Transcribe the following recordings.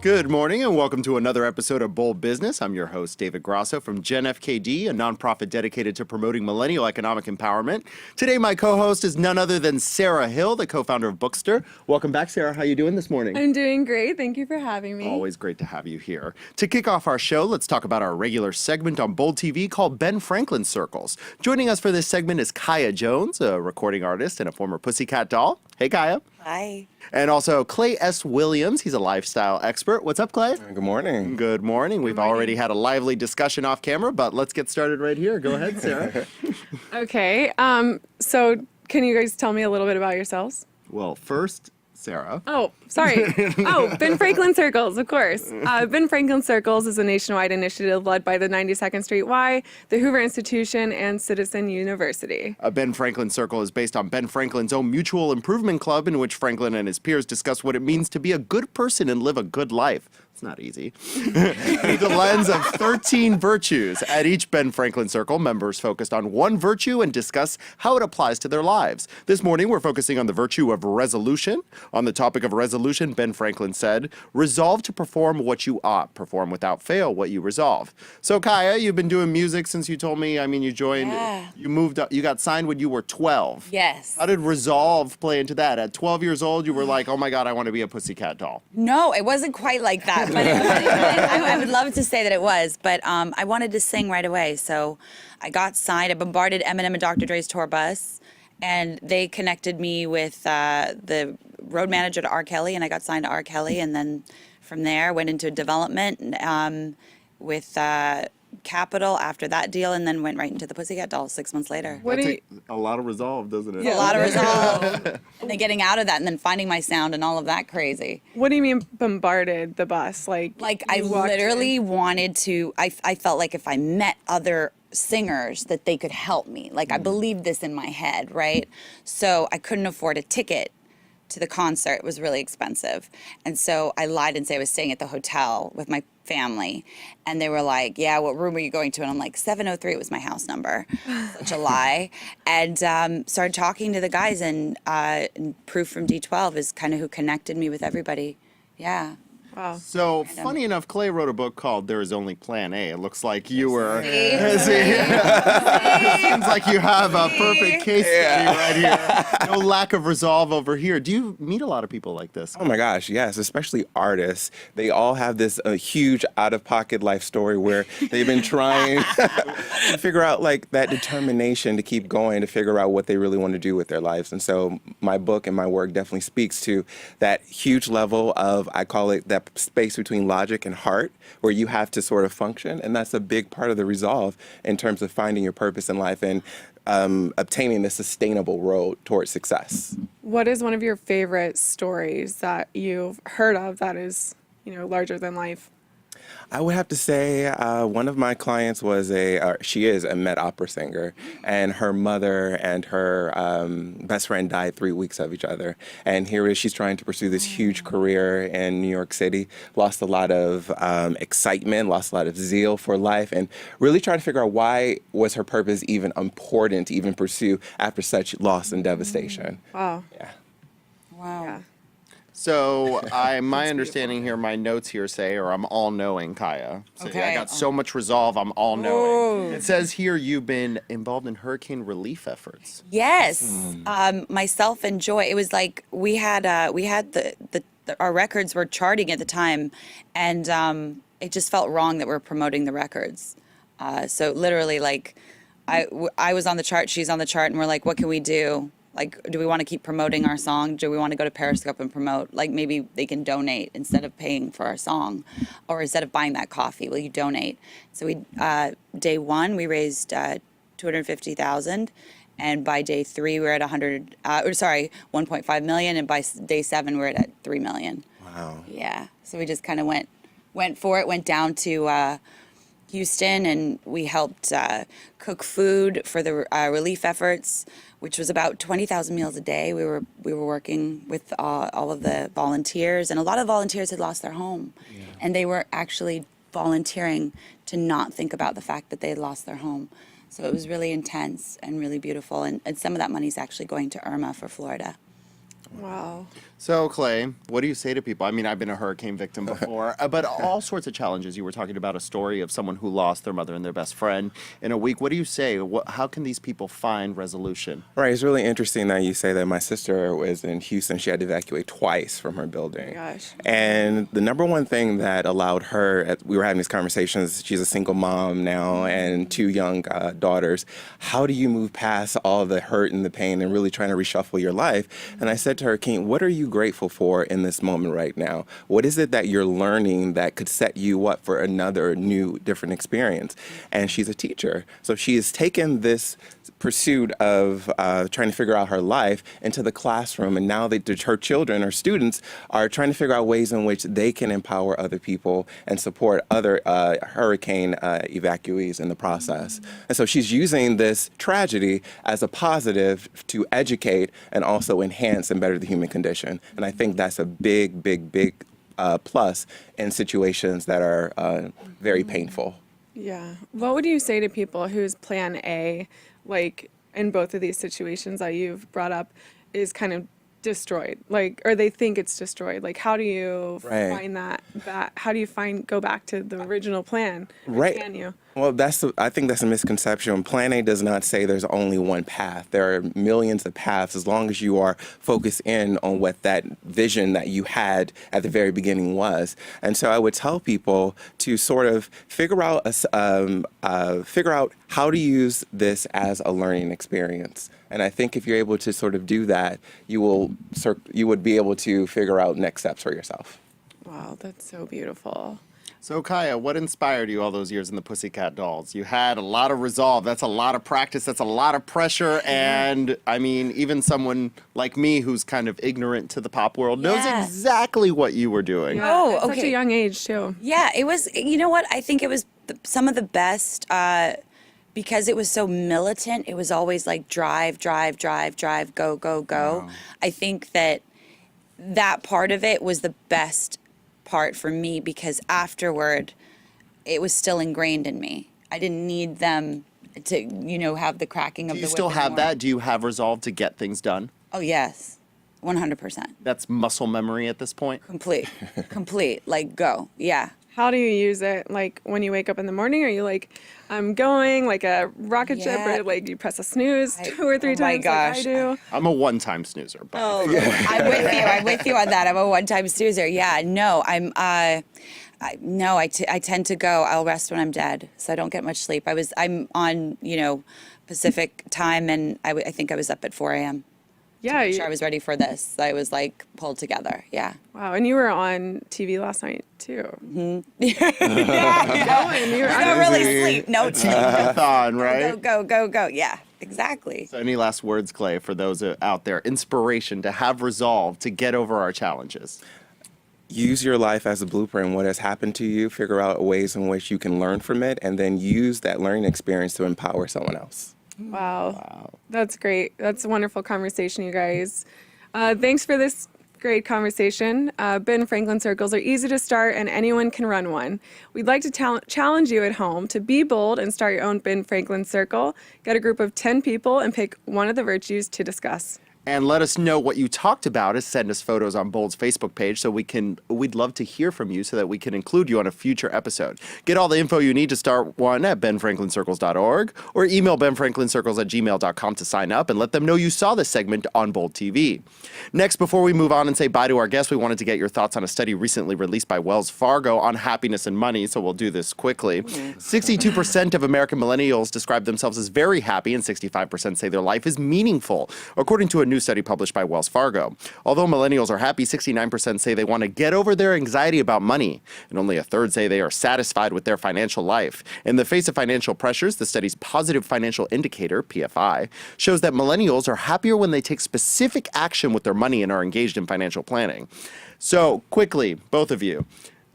Good morning and welcome to another episode of Bold Business. I'm your host, David Grasso from Gen FKD, a nonprofit dedicated to promoting millennial economic empowerment. Today, my co-host is none other than Sarah Hill, the co-founder of Bookster. Welcome back, Sarah. How are you doing this morning? I'm doing great. Thank you for having me. Always great to have you here. To kick off our show, let's talk about our regular segment on Bold TV called Ben Franklin Circles. Joining us for this segment is Kaya Jones, a recording artist and a former Pussycat Doll. Hey, Kaya. Hi. And also Klay S. Williams. He's a lifestyle expert. What's up, Klay? Good morning. Good morning. We've already had a lively discussion off camera, but let's get started right here. Go ahead, Sarah. Okay. So can you guys tell me a little bit about yourselves? Well, first, Sarah. Oh, sorry. Ben Franklin Circles, of course. Ben Franklin Circles is a nationwide initiative led by the 92nd Street Y, the Hoover Institution, and Citizen University. A Ben Franklin Circle is based on Ben Franklin's own mutual improvement club in which Franklin and his peers discuss what it means to be a good person and live a good life. It's not easy. Through the lens of 13 virtues. At each Ben Franklin Circle, members focused on one virtue and discuss how it applies to their lives. This morning, we're focusing on the virtue of resolution. On the topic of resolution, Ben Franklin said, "Resolve to perform what you ought, perform without fail what you resolve." So, Kaya, you've been doing music since you told me. I mean, you joined, you moved up, you got signed when you were 12. Yes. How did resolve play into that? At 12 years old, you were like, oh my God, I want to be a Pussycat Doll. No, it wasn't quite like that. But I would love to say that it was, but I wanted to sing right away. So I got signed. I bombarded Eminem and Dr. Dre's tour bus, and they connected me with the road manager to R. Kelly, and I got signed to R. Kelly. And then from there, went into development with Capitol after that deal, and then went right into the Pussycat Doll 6 months later. What do you... A lot of resolve, doesn't it? A lot of resolve. And then getting out of that and then finding my sound and all of that crazy. What do you mean bombarded the bus? Like I you walked literally in? wanted to, I felt like if I met other singers that they could help me. Like I believed this in my head, right? So I couldn't afford a ticket to the concert. It was really expensive. And so I lied and said I was staying at the hotel with my family. And they were like, yeah, what room are you going to? And I'm like, 703 was my house number. Such a lie. And started talking to the guys, and Proof from D12 is kind of who connected me with everybody. Yeah. Wow. So, funny enough, Klay wrote a book called There Is Only Plan A. It looks like you were... See? It seems like you have a perfect case study right here. No lack of resolve over here. Do you meet a lot of people like this? Oh my gosh, yes, especially artists. They all have this huge out-of-pocket life story where they've been trying to figure out like that determination to keep going, to figure out what they really want to do with their lives. And so my book and my work definitely speaks to that huge level of, I call it that space between logic and heart, where you have to sort of function. And that's a big part of the resolve in terms of finding your purpose in life and obtaining a sustainable road towards success. What is one of your favorite stories that you've heard of that is, larger than life? I would have to say one of my clients was she is a Met opera singer, and her mother and her best friend died 3 weeks of each other. And she's trying to pursue this huge career in New York City, lost a lot of excitement, lost a lot of zeal for life, and really tried to figure out why was her purpose even important to even pursue after such loss and devastation. Wow. Yeah. Wow. Yeah. So, my understanding here, my notes here say, or I'm all-knowing, Kaya. So, Okay. I got so much resolve, I'm all-knowing. It says here you've been involved in hurricane relief efforts. Yes, myself and Joy. It was like we had our records were charting at the time, and it just felt wrong that we're promoting the records. So literally, like, I was on the chart, she's on the chart, and we're like, what can we do? Like, do we want to keep promoting our song? Do we want to go to Periscope and promote? Like, maybe they can donate instead of paying for our song, or instead of buying that coffee, will you donate? So day one, we raised $250,000, and by day three, we're at 1.5 million, and by day seven, we're at 3 million. Wow. Yeah. So we just kind of went for it. Went down to Houston, and we helped cook food for the relief efforts, which was about 20,000 meals a day. We were working with all of the volunteers, and a lot of volunteers had lost their home, and they were actually volunteering to not think about the fact that they had lost their home. So it was really intense and really beautiful, and some of that money is actually going to Irma for Florida. Wow. So, Klay, what do you say to people? I mean, I've been a hurricane victim before, but all sorts of challenges. You were talking about a story of someone who lost their mother and their best friend in a week. What do you say? How can these people find resolution? Right. It's really interesting that you say that. My sister was in Houston. She had to evacuate twice from her building. Oh my gosh. And the number one thing that allowed her, we were having these conversations, she's a single mom now and two young daughters. How do you move past all the hurt and the pain and really trying to reshuffle your life? And I said to her, Kate, what are you grateful for in this moment right now? What is it that you're learning that could set you up for another new, different experience? And she's a teacher. So she has taken this pursuit of trying to figure out her life into the classroom. And now her children, her students, are trying to figure out ways in which they can empower other people and support other hurricane evacuees in the process. And so she's using this tragedy as a positive to educate and also enhance and better the human condition. And I think that's a big, big, big plus in situations that are very painful. Yeah. What would you say to people whose plan A, like in both of these situations that you've brought up, is kind of destroyed? Like, or they think it's destroyed. Like, how do you find that? How do you go back to the original plan? Or Right. Can you? Well, I think that's a misconception. Plan A does not say there's only one path. There are millions of paths as long as you are focused in on what that vision that you had at the very beginning was. And so I would tell people to sort of figure out how to use this as a learning experience. And I think if you're able to sort of do that, you would be able to figure out next steps for yourself. Wow, that's so beautiful. So, Kaya, what inspired you all those years in the Pussycat Dolls? You had a lot of resolve. That's a lot of practice. That's a lot of pressure. And, I mean, even someone like me who's kind of ignorant to the pop world knows Yeah. exactly what you were doing. Yeah, Oh, at such okay. a young age too. Yeah, it was, you know what? I think it was some of the best because it was so militant. It was always like drive, drive, drive, drive, go, go, go. Wow. I think that part of it was the best part for me because afterward, it was still ingrained in me. I didn't need them to, have the cracking of Do the you whip still have anymore. that? Do you have resolve to get things done? Oh, yes. 100%. That's muscle memory at this point? Complete. Like, go. Yeah. How do you use it? Like when you wake up in the morning, are you like, I'm going like a rocket ship, Yeah. or like you press a snooze 2 or 3 oh my times like I gosh. do? I'm a one-time snoozer. But Oh, I'm with you on that. I'm a one-time snoozer. Yeah, no, I tend to go. I'll rest when I'm dead, so I don't get much sleep. I'm on, Pacific time, and I think I was up at 4 a.m. Yeah. Make sure I was ready for this. I was like pulled together. Yeah. Wow. And you were on TV last night too. Yeah. You were I don't really sleep. No sleep. Marathon, right? Go. Yeah, exactly. So any last words, Klay, for those out there? Inspiration to have resolve to get over our challenges. Use your life as a blueprint. What has happened to you, figure out ways in which you can learn from it, and then use that learning experience to empower someone else. Wow. That's great. That's a wonderful conversation, you guys. Thanks for this great conversation. Ben Franklin Circles are easy to start, and anyone can run one. We'd like to challenge you at home to be bold and start your own Ben Franklin Circle. Get a group of 10 people and pick one of the virtues to discuss. And let us know what you talked about. Send us photos on Bold's Facebook page so we'd love to hear from you so that we can include you on a future episode. Get all the info you need to start one at benfranklincircles.org or email benfranklincircles@gmail.com to sign up and let them know you saw this segment on Bold TV. Next, before we move on and say bye to our guests, we wanted to get your thoughts on a study recently released by Wells Fargo on happiness and money, so we'll do this quickly. 62% of American millennials describe themselves as very happy and 65% say their life is meaningful, according to a new study published by Wells Fargo. Although millennials are happy, 69% say they want to get over their anxiety about money, and only a third say they are satisfied with their financial life. In the face of financial pressures, the study's positive financial indicator, PFI, shows that millennials are happier when they take specific action with their money and are engaged in financial planning. So, quickly, both of you,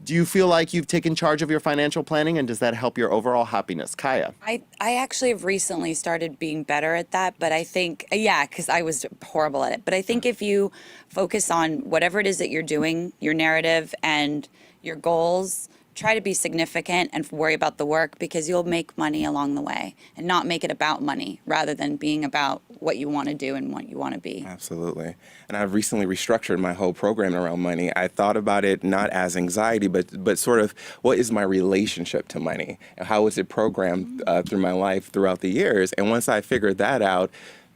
do you feel like you've taken charge of your financial planning, and does that help your overall happiness? Kaya? I actually have recently started being better at that, but I think, because I was horrible at it. But I think if you focus on whatever it is that you're doing, your narrative and your goals, try to be significant and worry about the work because you'll make money along the way and not make it about money rather than being about what you want to do and what you want to be. Absolutely. And I've recently restructured my whole program around money. I thought about it not as anxiety, but sort of what is my relationship to money? And how is it programmed through my life throughout the years? And once I figured that out,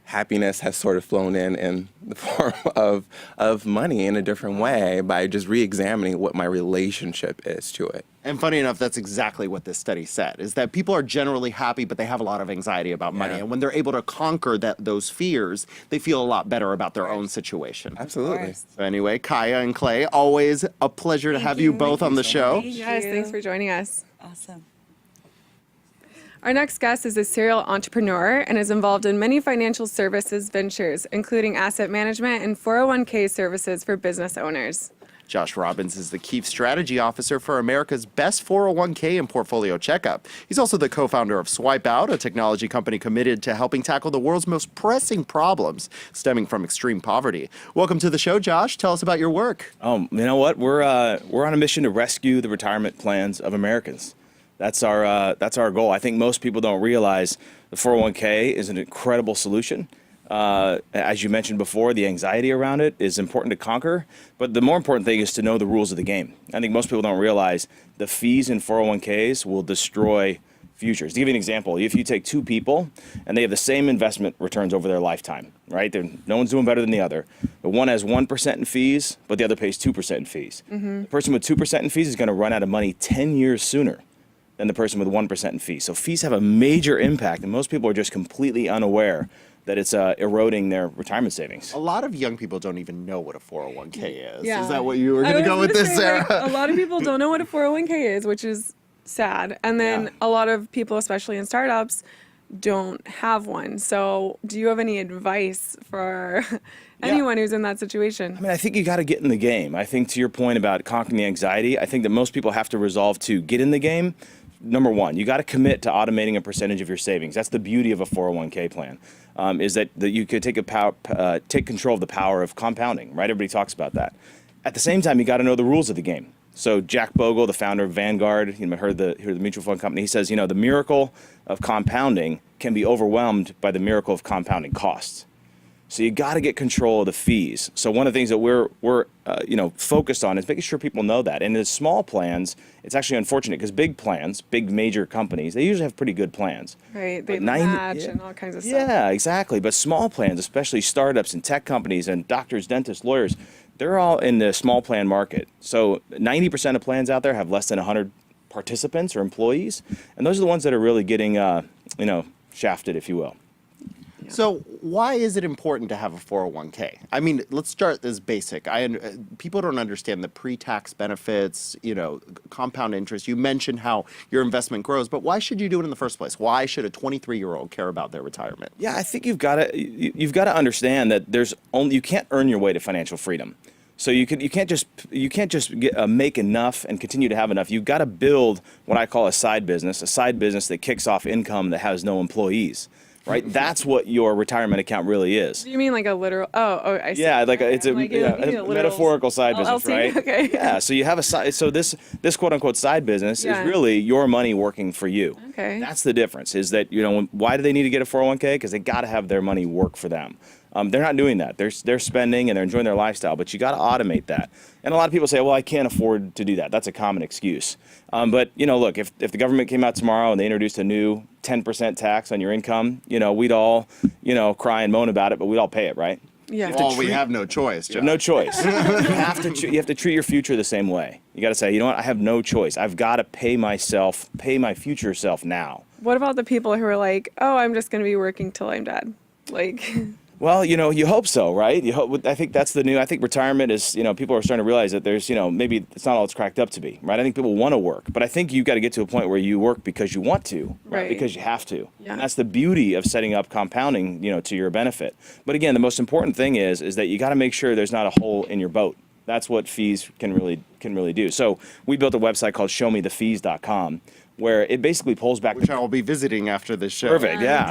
happiness has sort of flown in the form of money in a different way by just re-examining what my relationship is to it. And funny enough, that's exactly what this study said, is that people are generally happy, but they have a lot of anxiety about money. Yeah. And when they're able to conquer those fears, they feel a lot better about their own situation. Absolutely. So anyway, Kaya and Klay, always a pleasure to have you both on the show. Yes, thanks for joining us. Awesome. Our next guest is a serial entrepreneur and is involved in many financial services ventures, including asset management and 401k services for business owners. Josh Robbins is the Chief Strategy Officer for America's best 401k and portfolio checkup. He's also the co-founder of Swipeout, a technology company committed to helping tackle the world's most pressing problems stemming from extreme poverty. Welcome to the show, Josh. Tell us about your work. You know what? We're on a mission to rescue the retirement plans of Americans. That's our goal. I think most people don't realize the 401k is an incredible solution. As you mentioned before, the anxiety around it is important to conquer, but the more important thing is to know the rules of the game. I think most people don't realize the fees in 401ks will destroy futures. To give you an example, if you take two people and they have the same investment returns over their lifetime, right? No one's doing better than the other, but one has 1% in fees, but the other pays 2% in fees. The person with 2% in fees is going to run out of money 10 years sooner than the person with 1% in fees. So fees have a major impact, and most people are just completely unaware that it's eroding their retirement savings. A lot of young people don't even know what a 401k is. Yeah. Is that what you were going to go with this, Sarah? A lot of people don't know what a 401k is, which is sad. And then a lot of people, especially in startups, don't have one. So do you have any advice for anyone who's in that situation? I mean, I think you got to get in the game. I think to your point about conquering the anxiety, I think that most people have to resolve to get in the game. Number one, you got to commit to automating a percentage of your savings. That's the beauty of a 401k plan, is that you could take control of the power of compounding, right? Everybody talks about that. At the same time, you got to know the rules of the game. So Jack Bogle, the founder of Vanguard, heard the mutual fund company, he says, the miracle of compounding can be overwhelmed by the miracle of compounding costs. So you got to get control of the fees. So one of the things that we're focused on is making sure people know that. And in the small plans, it's actually unfortunate because big plans, big major companies, they usually have pretty good plans. Right, they But match and all kinds of stuff. Yeah, exactly. But small plans, especially startups and tech companies and doctors, dentists, lawyers, they're all in the small plan market. So 90% of plans out there have less than 100 participants or employees, and those are the ones that are really getting, shafted, if you will. So why is it important to have a 401k? I mean, let's start this basic. People don't understand the pre-tax benefits, compound interest. You mentioned how your investment grows, but why should you do it in the first place? Why should a 23-year-old care about their retirement? Yeah, I think you've got to understand that you can't earn your way to financial freedom. So you can't just make enough and continue to have enough. You've got to build what I call a side business that kicks off income that has no employees. Right, that's what your retirement account really is. Do you mean like a literal? Oh, I see. Yeah, it's a literal metaphorical side business, LLC? right? Okay. Yeah, so you have a side. So this quote unquote side business is really your money working for you. Okay. That's the difference. Is that why do they need to get a 401k? Because they got to have their money work for them. They're not doing that. They're spending and they're enjoying their lifestyle, but you got to automate that. And a lot of people say, well, I can't afford to do that. That's a common excuse. But look, if the government came out tomorrow and they introduced a new 10% tax on your income, we'd all, cry and moan about it, but we'd all pay it, right? Yeah. Well, we have no choice, You Josh. have no choice. You have to treat your future the same way. You got to say, you know what? I have no choice. I've got to pay my future self now. What about the people who are like, oh, I'm just going to be working till I'm dead? Like. Well, you hope so, right? I think that's I think retirement is, people are starting to realize that there's, maybe it's not all it's cracked up to be, right? I think people want to work, but I think you've got to get to a point where you work because you want to, Right. Because you have to. Yeah. And that's the beauty of setting up compounding, to your benefit. But again, the most important thing is that you got to make sure there's not a hole in your boat. That's what fees can really do. So we built a website called showmethefees.com. Where it basically pulls back. Which I will be visiting after this show. Perfect, yeah.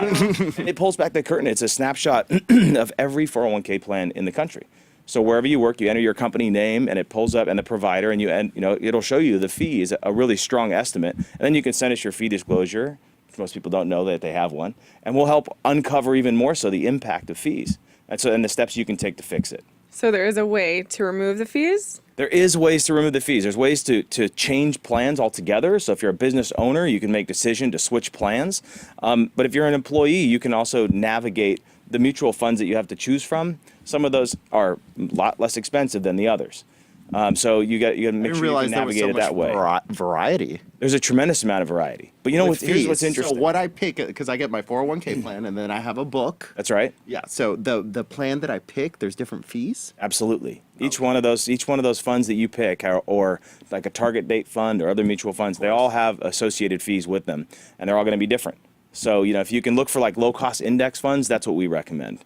It pulls back the curtain. It's a snapshot of every 401k plan in the country. So wherever you work, you enter your company name, and it pulls up, and the provider, and it'll show you the fees, a really strong estimate, and then you can send us your fee disclosure Most people don't know that they have one. And we'll help uncover even more so the impact of fees and the steps you can take to fix it. So there is a way to remove the fees? There is ways to remove the fees. There's ways to change plans altogether. So if you're a business owner, you can make decision to switch plans. But if you're an employee, you can also navigate the mutual funds that you have to choose from. Some of those are a lot less expensive than the others. So you got to make sure you can navigate it that way. Variety. There's a tremendous amount of variety. But you know what? Here's what's interesting. So what I pick, because I get my 401k plan, and then I have a book. That's right. Yeah. So the plan that I pick, there's different fees. Absolutely. Each one of those funds that you pick, or like a target date fund or other mutual funds, they all have associated fees with them, and they're all going to be different. So if you can look for like low cost index funds, that's what we recommend.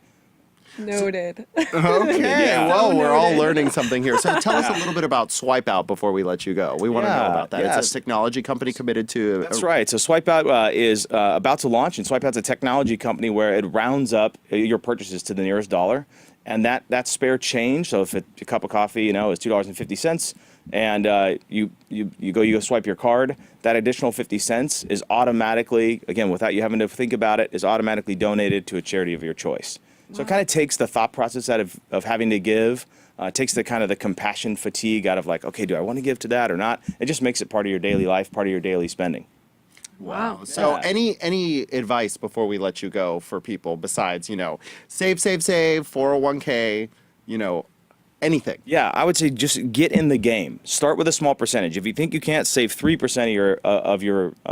Noted. Okay. Yeah. Well, we're all learning something here. So tell us a little bit about Swipeout before we let you go. We want to know about that. Yeah. It's a technology company committed to. That's right. So Swipeout is about to launch, and Swipeout's a technology company where it rounds up your purchases to the nearest dollar, and that spare change. So if a cup of coffee, is $2.50, and you go swipe your card, that additional 50 cents is automatically, again, without you having to think about it, is automatically donated to a charity of your choice. So it kind of takes the thought process out of having to give, takes the kind of the compassion fatigue out of like, okay, do I want to give to that or not? It just makes it part of your daily life, part of your daily spending. Wow. So Yeah. any advice before we let you go for people besides, save, 401k, anything? Yeah, I would say just get in the game. Start with a small percentage. If you think you can't save 3% of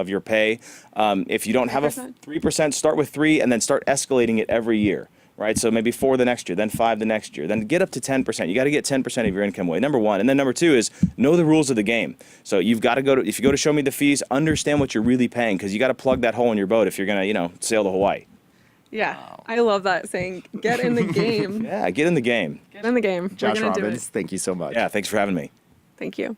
your pay, if you don't have a 3%, start with 3 and then start escalating it every year. Right, so maybe 4 the next year, then 5 the next year, then get up to 10%. You got to get 10% of your income away. Number one, and then number two is know the rules of the game. So you've got to if you go to show me the fees, understand what you're really paying because you got to plug that hole in your boat if you're gonna sail to Hawaii. Yeah. I love that saying. Get in the game. Yeah, get in the game. Get in the game. Josh We're going to do Robbins, it. thank you so much. Yeah, thanks for having me. Thank you.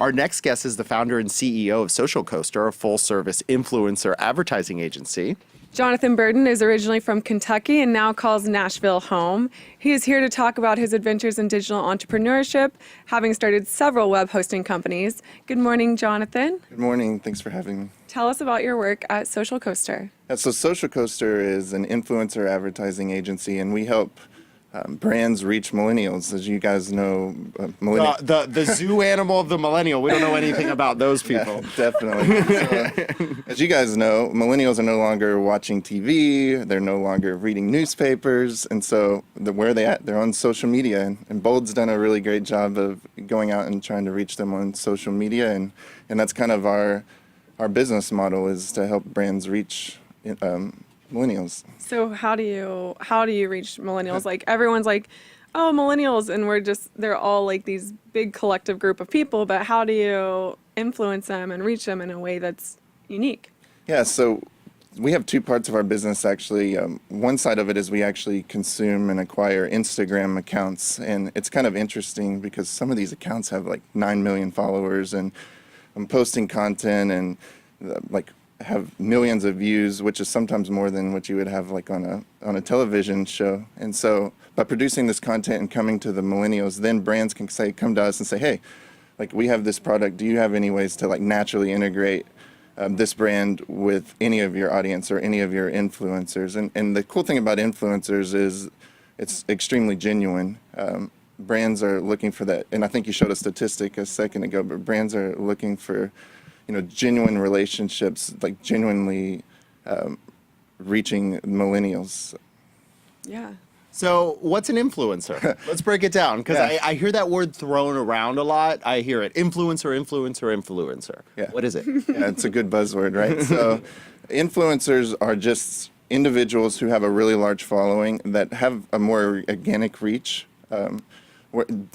Our next guest is the founder and CEO of Social Coaster, a full-service influencer advertising agency. Jonathan Burden is originally from Kentucky and now calls Nashville home. He is here to talk about his adventures in digital entrepreneurship, having started several web hosting companies. Good morning, Jonathan. Good morning. Thanks for having me. Tell us about your work at Social Coaster. So Social Coaster is an influencer advertising agency, and we help brands reach millennials. As you guys know, The zoo animal of the millennial. We don't know anything about those people. Definitely. So, as you guys know, millennials are no longer watching TV. They're no longer reading newspapers. And so where are they at? They're on social media. And Bold's done a really great job of going out and trying to reach them on social media. And that's kind of our business model is to help brands reach millennials. So how do you reach millennials? Like everyone's like, oh, millennials, and they're all like these big collective group of people, but how do you influence them and reach them in a way that's unique? Yeah, so we have two parts of our business actually. One side of it is we actually consume and acquire Instagram accounts, and it's kind of interesting because some of these accounts have like 9 million followers, and I'm posting content and have millions of views, which is sometimes more than what you would have like on a television show. And so by producing this content and coming to the millennials, then brands can come to us and say, hey, like we have this product. Do you have any ways to like naturally integrate this brand with any of your audience or any of your influencers? And the cool thing about influencers is it's extremely genuine. Brands are looking for that. And I think you showed a statistic a second ago, but brands are looking for genuine relationships, like genuinely reaching millennials. Yeah. So what's an influencer? Let's break it down because Yeah. I hear that word thrown around a lot. I hear it. Influencer. Yeah. What is it? Yeah, it's a good buzzword, right? So influencers are just individuals who have a really large following that have a more organic reach.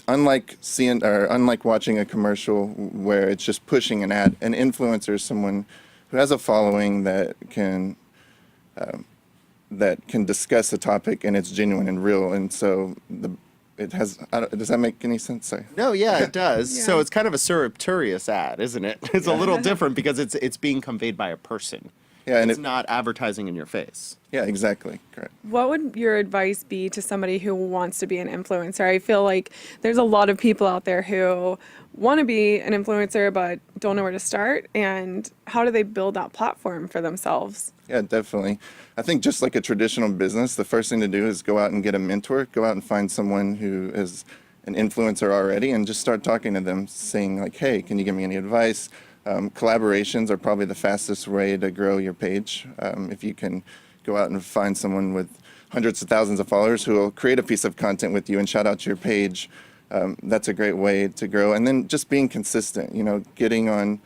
Unlike watching a commercial where it's just pushing an ad, an influencer is someone who has a following that can discuss the topic and it's genuine and real. And so does that make any sense? Sorry. No, yeah, it does. Yeah. So it's kind of a surreptitious ad, isn't it? It's a little different because it's being conveyed by a person. Yeah, and it's not advertising in your face. yeah, exactly, correct. What would your advice be to somebody who wants to be an influencer? I feel like there's a lot of people out there who want to be an influencer but don't know where to start. And how do they build that platform for themselves? Yeah, definitely. I think just like a traditional business, the first thing to do is go out and get a mentor, go out and find someone who is an influencer already and just start talking to them, saying like, hey, can you give me any advice? Collaborations are probably the fastest way to grow your page. If you can go out and find someone with hundreds of thousands of followers who will create a piece of content with you and shout out your page, that's a great way to grow. And then just being consistent, getting on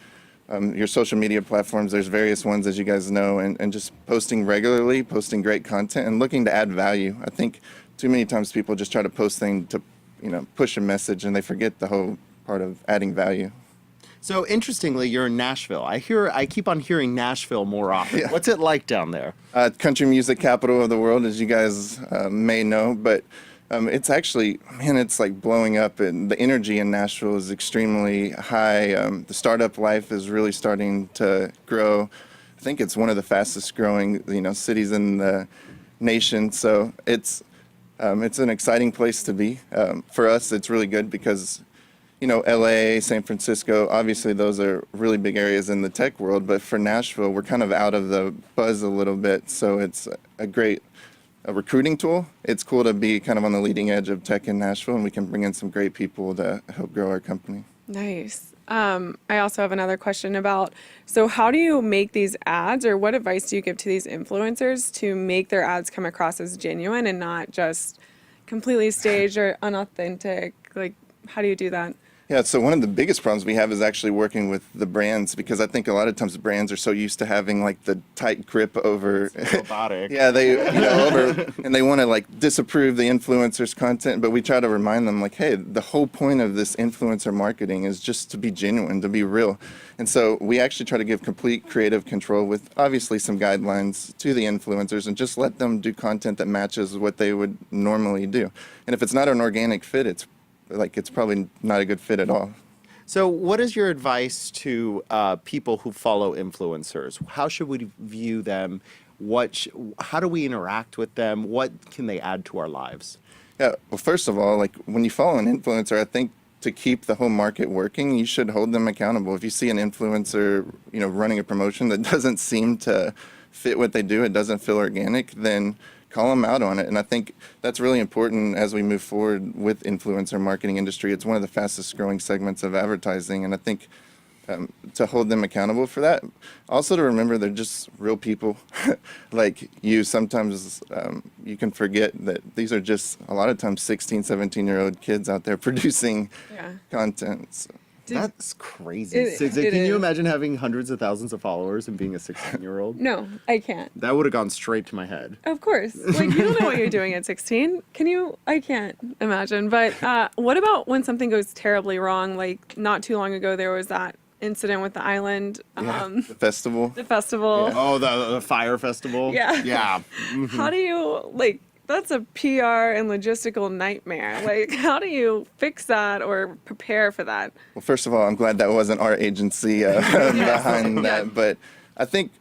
your social media platforms. There's various ones, as you guys know, and just posting regularly, posting great content and looking to add value. I think too many times people just try to post things to, push a message and they forget the whole part of adding value. So interestingly, you're in Nashville. I keep on hearing Nashville more often. Yeah. What's it like down there? Country music capital of the world, as you guys may know, but it's actually, man, it's like blowing up, and the energy in Nashville is extremely high. The startup life is really starting to grow. I think it's one of the fastest growing, cities in the nation. So it's an exciting place to be. For us, it's really good because LA, San Francisco, obviously those are really big areas in the tech world, but for Nashville, we're kind of out of the buzz a little bit, so it's a great recruiting tool. It's cool to be kind of on the leading edge of tech in Nashville, and we can bring in some great people to help grow our company. Nice. I also have another question about, so how do you make these ads, or what advice do you give to these influencers to make their ads come across as genuine and not just completely staged or unauthentic? Like, how do you do that? Yeah, so one of the biggest problems we have is actually working with the brands, because I think a lot of times brands are so used to having like the tight grip over Robotic. yeah, they and they want to like disapprove the influencer's content, but we try to remind them like, hey, the whole point of this influencer marketing is just to be genuine, to be real. And so we actually try to give complete creative control with obviously some guidelines to the influencers and just let them do content that matches what they would normally do. And if it's not an organic fit, it's probably not a good fit at all. So what is your advice to people who follow influencers? How should we view them? How do we interact with them? What can they add to our lives? Yeah, well, first of all, like when you follow an influencer, I think to keep the whole market working, you should hold them accountable. If you see an influencer, running a promotion that doesn't seem to fit what they do, it doesn't feel organic, then call them out on it. And I think that's really important as we move forward with influencer marketing industry. It's one of the fastest growing segments of advertising. And I think to hold them accountable for that. Also to remember they're just real people like you. Sometimes you can forget that these are just a lot of times 16, 17-year-old kids out there producing content. So. That's crazy. Can you imagine having hundreds of thousands of followers and being a 16-year-old? No, I can't. That would have gone straight to my head. Of course. Like, you don't know what you're doing at 16. Can you? I can't imagine. But what about when something goes terribly wrong? Like, not too long ago, there was that incident with the island. The festival. The festival. Yeah. Oh, the fire festival? Yeah. Yeah. How do you, that's a PR and logistical nightmare. Like, how do you fix that or prepare for that? Well, first of all, I'm glad that wasn't our agency behind that. But I think,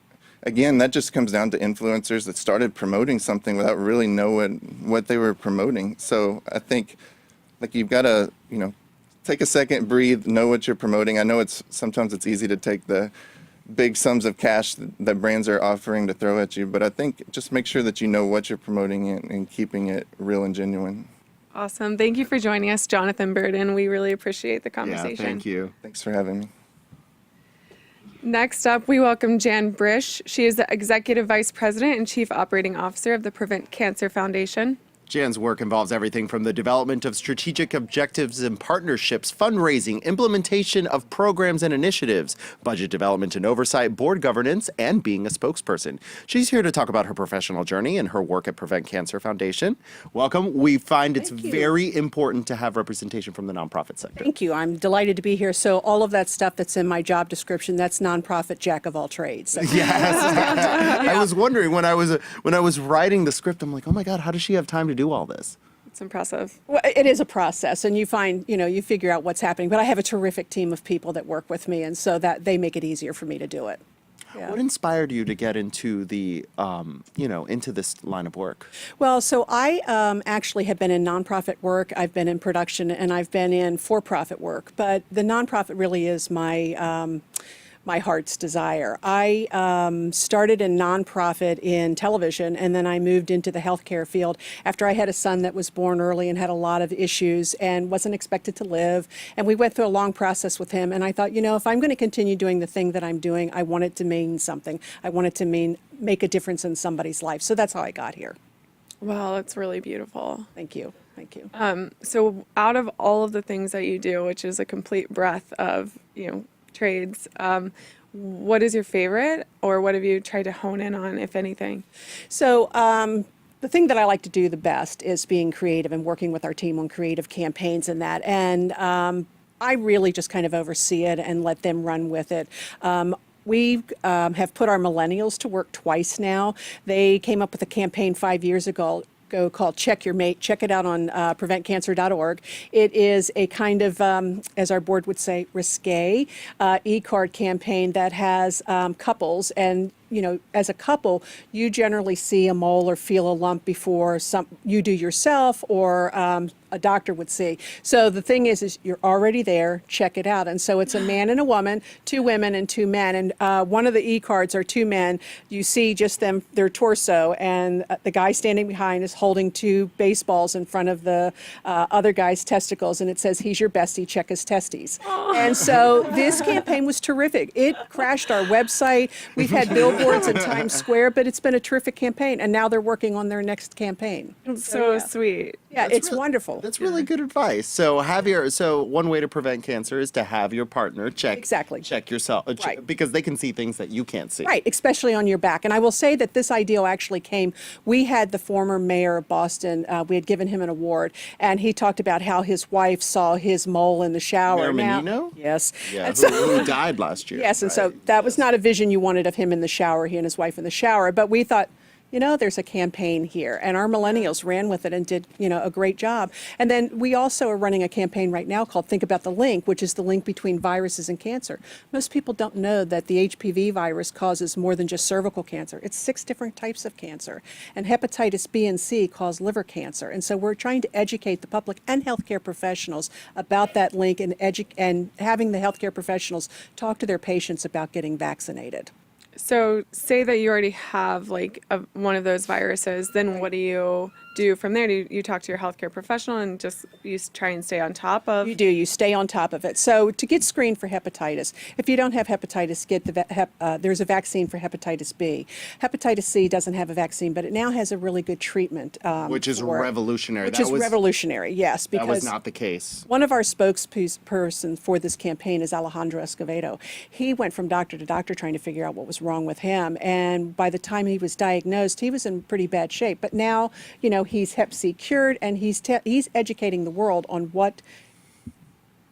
again, that just comes down to influencers that started promoting something without really knowing what they were promoting. So I think, you've got to, take a second, breathe, know what you're promoting. I know sometimes it's easy to take the big sums of cash that brands are offering to throw at you, but I think just make sure that you know what you're promoting and keeping it real and genuine. Awesome. Thank you for joining us, Jonathan Burden. We really appreciate the Yeah, conversation. thank you. Thanks for having me. Next up, we welcome Jan Brish. She is the Executive Vice President and Chief Operating Officer of the Prevent Cancer Foundation. Jan's work involves everything from the development of strategic objectives and partnerships, fundraising, implementation of programs and initiatives, budget development and oversight, board governance, and being a spokesperson. She's here to talk about her professional journey and her work at Prevent Cancer Foundation. Welcome. We find it's very important to have representation from the nonprofit sector. Thank you. I'm delighted to be here. So all of that stuff that's in my job description, that's nonprofit jack of all trades. Yes. I was wondering when I was writing the script, I'm like, oh my God, how does she have time to do all this? It's impressive. Well, it is a process, and you find, you figure out what's happening. But I have a terrific team of people that work with me, and so that they make it easier for me to do it. Yeah. What inspired you to get into the, into this line of work? Well, so I actually have been in nonprofit work, I've been in production, and I've been in for-profit work. But the nonprofit really is my heart's desire. I started in nonprofit in television, and then I moved into the healthcare field after I had a son that was born early and had a lot of issues and wasn't expected to live. And we went through a long process with him. And I thought, if I'm going to continue doing the thing that I'm doing, I want it to mean something. I want it to make a difference in somebody's life. So that's how I got here. Wow, that's really beautiful. Thank you. Thank you. So out of all of the things that you do, which is a complete breadth of, trades, what is your favorite, or what have you tried to hone in on, if anything? So the thing that I like to do the best is being creative and working with our team on creative campaigns and that. And I really just kind of oversee it and let them run with it. We have put our millennials to work twice now. They came up with a campaign 5 years ago called Check Your Mate. Check it out on preventcancer.org. It is a kind of, as our board would say, risque e-card campaign that has couples. And, as a couple, you generally see a mole or feel a lump before you do yourself or a doctor would see. So the thing is you're already there, check it out. And so it's a man and a woman, 2 women and 2 men. And one of the e-cards are 2 men. You see just their torso, and the guy standing behind is holding 2 baseballs in front of the other guy's testicles. And it says, he's your bestie, check his testes. And so this campaign was terrific. It crashed our website. We've had billboards in Times Square, but it's been a terrific campaign. And now they're working on their next campaign. So sweet. Yeah, That's it's really- wonderful. That's really good advice. So one way to prevent cancer is to have your partner check yourself, Right. because they can see things that you can't see. Right, especially on your back. And I will say that this idea actually came, we had the former mayor of Boston, we had given him an award, and he talked about how his wife saw his mole in the shower. Mayor Now- Menino? Yes. Yeah, And who died last year. Yes, and so right? that was not a vision you wanted of him in the shower, he and his wife in the shower, but we thought, there's a campaign here. And our millennials ran with it and did, a great job. And then we also are running a campaign right now called Think About the Link, which is the link between viruses and cancer. Most people don't know that the HPV virus causes more than just cervical cancer. It's 6 different types of cancer. And hepatitis B and C cause liver cancer. And so we're trying to educate the public and healthcare professionals about that link and having the healthcare professionals talk to their patients about getting vaccinated. So say that you already have one of those viruses, then what do you do from there? Do you talk to your healthcare professional and just you try and stay on top of? You do. You stay on top of it. So to get screened for hepatitis, if you don't have hepatitis, there's a vaccine for hepatitis B. Hepatitis C doesn't have a vaccine, but it now has a really good treatment. Which is for it. revolutionary. Which is revolutionary, yes. That was Because not the case. one of our spokespersons for this campaign is Alejandro Escovedo. He went from doctor to doctor trying to figure out what was wrong with him. And by the time he was diagnosed, he was in pretty bad shape. But now, he's Hep C cured, and he's educating the world on what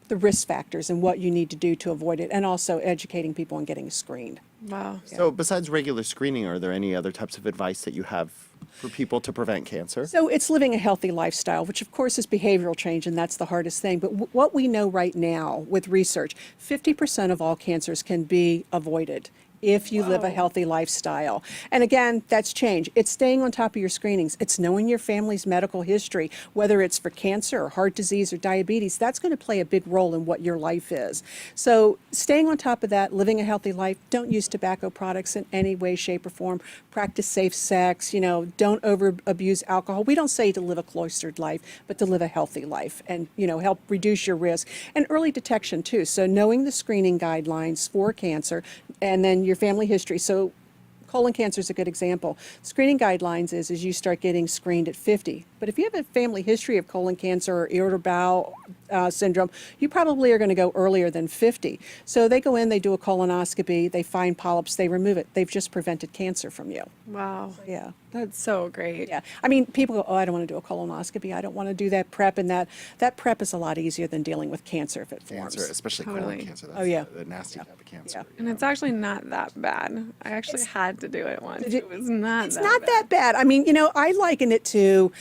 the risk factors and what you need to do to avoid it, and also educating people on getting screened. Wow. So besides regular screening, are there any other types of advice that you have for people to prevent cancer? So it's living a healthy lifestyle, which of course is behavioral change, and that's the hardest thing. But what we know right now with research, 50% of all cancers can be avoided if you live a healthy lifestyle. And again, that's change. It's staying on top of your screenings. It's knowing your family's medical history, whether it's for cancer or heart disease or diabetes. That's going to play a big role in what your life is. So staying on top of that, living a healthy life, don't use tobacco products in any way, shape, or form. Practice safe sex, don't over abuse alcohol. We don't say to live a cloistered life, but to live a healthy life and, help reduce your risk. And early detection too. So knowing the screening guidelines for cancer, and then your family history. So colon cancer is a good example. Screening guidelines is you start getting screened at 50. But if you have a family history of colon cancer or irritable bowel syndrome, you probably are going to go earlier than 50. So they go in, they do a colonoscopy, they find polyps, they remove it. They've just prevented cancer from you. Wow. Yeah. That's so great. Yeah. I mean, people go, I don't want to do a colonoscopy. I don't want to do that prep. And that prep is a lot easier than dealing with cancer if it forms. Cancer, especially Totally. colon cancer. That's Oh, yeah. the nasty type of cancer. Yeah. And it's actually not that bad. I actually had to do it once. It was not It's that not bad. that bad. I mean, I liken it to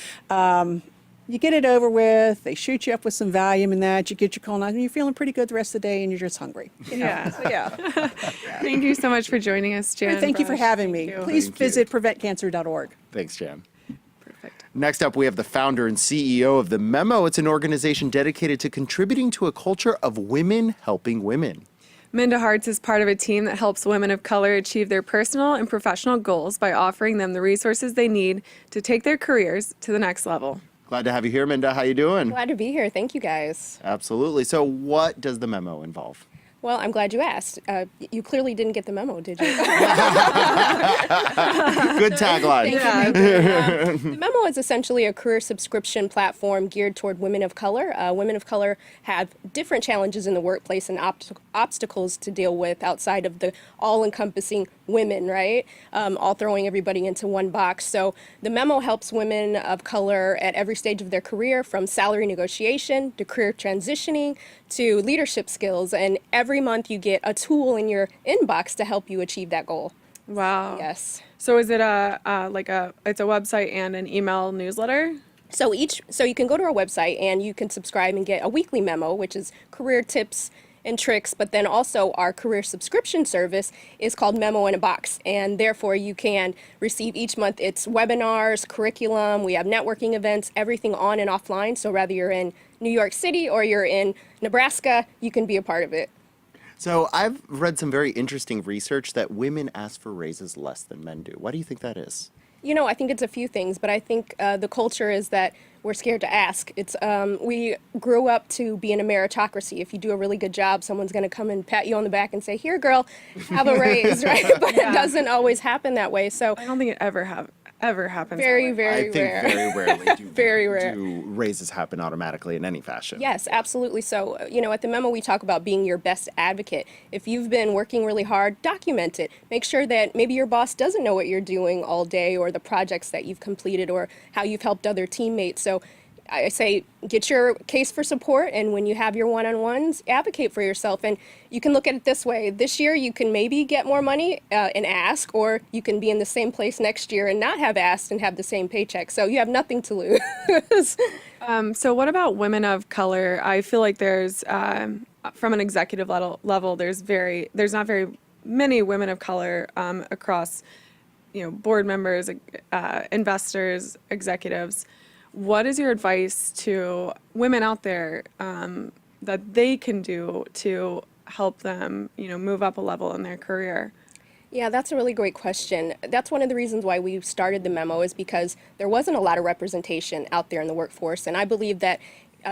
you get it over with. They shoot you up with some Valium and that. You get your colonoscopy, and you're feeling pretty good the rest of the day, and you're just hungry. Yeah. So, yeah. Thank you so much for joining us, Jan. Thank you for Brush. having Thank me. you. Please Thank you. visit preventcancer.org. Thanks, Jan. Perfect. Next up, we have the founder and CEO of The Memo. It's an organization dedicated to contributing to a culture of women helping women. Minda Hearts is part of a team that helps women of color achieve their personal and professional goals by offering them the resources they need to take their careers to the next level. Glad to have you here, Minda. How you doing? Glad to be here. Thank you, guys. Absolutely. So what does The Memo involve? Well, I'm glad you asked. You clearly didn't get the memo, did you? Good tagline. The memo is essentially a career subscription platform geared toward women of color. Women of color have different challenges in the workplace and obstacles to deal with outside of the all-encompassing women, right? All throwing everybody into one box. So the memo helps women of color at every stage of their career, from salary negotiation to career transitioning to leadership skills. And every month you get a tool in your inbox to help you achieve that goal. Wow. Yes. So is it it's a website and an email newsletter? So you can go to our website and you can subscribe and get a weekly memo, which is career tips and tricks, but then also our career subscription service is called Memo in a Box, and therefore you can receive each month its webinars, curriculum, we have networking events, everything on and offline, so whether you're in New York City or you're in Nebraska, you can be a part of it. So I've read some very interesting research that women ask for raises less than men do. Why do you think that is? You know, I think it's a few things, but I think the culture is that we're scared to ask. It's we grew up to be in a meritocracy. If you do a really good job, someone's going to come and pat you on the back and say, "Here, girl, have a raise," right? But it doesn't always happen that way. So I don't think it ever happens. very, that way. I very think rare. very rarely do, Very rare. do raises happen automatically in any fashion. Yes, absolutely. So, you know, at the memo, we talk about being your best advocate. If you've been working really hard, document it. Make sure that maybe your boss doesn't know what you're doing all day, or the projects that you've completed, or how you've helped other teammates. So I say get your case for support, and when you have your one-on-ones, advocate for yourself. And you can look at it this way. This year you can maybe get more money and ask, or you can be in the same place next year and not have asked and have the same paycheck. So you have nothing to lose. So what about women of color? I feel like there's, from an executive level, there's not very many women of color across, board members, investors, executives. What is your advice to women out there that they can do to help them, move up a level in their career? Yeah, that's a really great question. That's one of the reasons why we started the memo, is because there wasn't a lot of representation out there in the workforce. And I believe that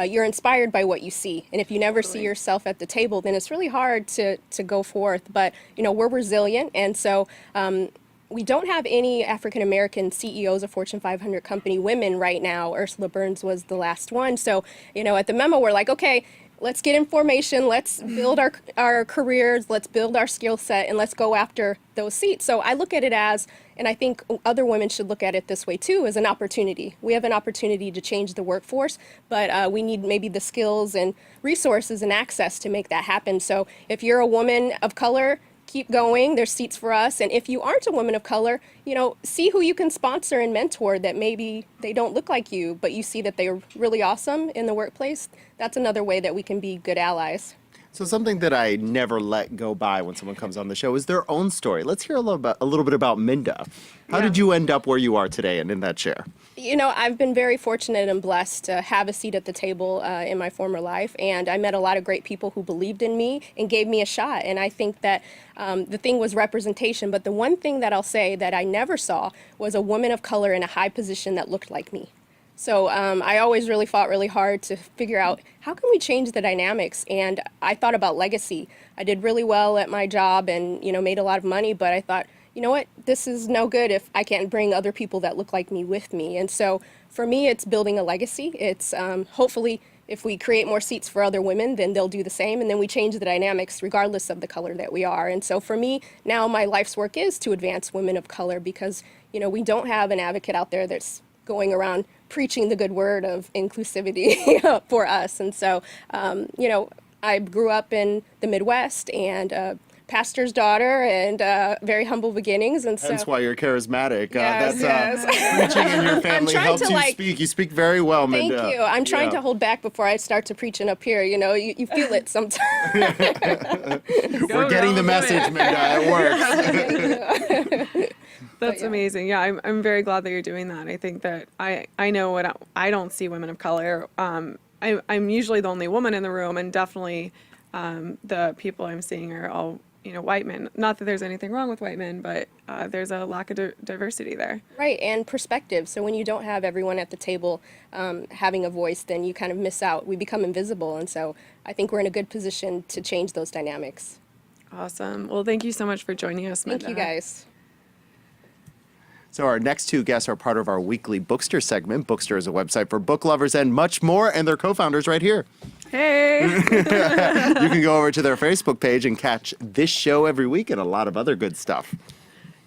you're inspired by what you see. And if you never see yourself at the table, then it's really hard to go forth. But, we're resilient. And so we don't have any African-American CEOs of Fortune 500 company women right now. Ursula Burns was the last one. So, at the memo, we're like, okay, let's get information, let's build our careers, let's build our skill set, and let's go after those seats. So I look at it as, and I think other women should look at it this way too, as an opportunity. We have an opportunity to change the workforce, but we need maybe the skills and resources and access to make that happen. So if you're a woman of color, keep going. There's seats for us. And if you aren't a woman of color, see who you can sponsor and mentor that maybe they don't look like you, but you see that they're really awesome in the workplace. That's another way that we can be good allies. So something that I never let go by when someone comes on the show is their own story. Let's hear a little bit about Minda. How did you end up where you are today and in that chair? I've been very fortunate and blessed to have a seat at the table in my former life, and I met a lot of great people who believed in me and gave me a shot. And I think that the thing was representation, but the one thing that I'll say that I never saw was a woman of color in a high position that looked like me. So I always really fought really hard to figure out how can we change the dynamics, and I thought about legacy. I did really well at my job and made a lot of money, but I thought, you know what, this is no good if I can't bring other people that look like me with me. And so for me, it's building a legacy. It's hopefully if we create more seats for other women, then they'll do the same, and then we change the dynamics regardless of the color that we are. And so for me, now my life's work is to advance women of color, because we don't have an advocate out there that's going around preaching the good word of inclusivity for us. And so I grew up in the Midwest and pastor's daughter and very humble beginnings, and so Hence why you're charismatic. Yes, That's yes. preaching in your family trying helps to, you like- speak. You speak very well, thank Minda. you. I'm trying Yeah. to hold back before I start to preaching up here. You know, you feel it sometimes. We're getting the girl, do message, it. Minda. It works. That's amazing. Yeah, I'm very glad that you're doing that. I think that I know what I don't see women of color. I'm usually the only woman in the room, and definitely the people I'm seeing are all white men. Not that there's anything wrong with white men, but there's a lack of diversity there. Right, and perspective. So when you don't have everyone at the table having a voice, then you kind of miss out. We become invisible, and so I think we're in a good position to change those dynamics. Awesome. Well, thank you so much for joining us, Thank Minda. you, guys. So our next two guests are part of our weekly Bookster segment. Bookster is a website for book lovers and much more, and they're co-founders right here. Hey. You can go over to their Facebook page and catch this show every week and a lot of other good stuff.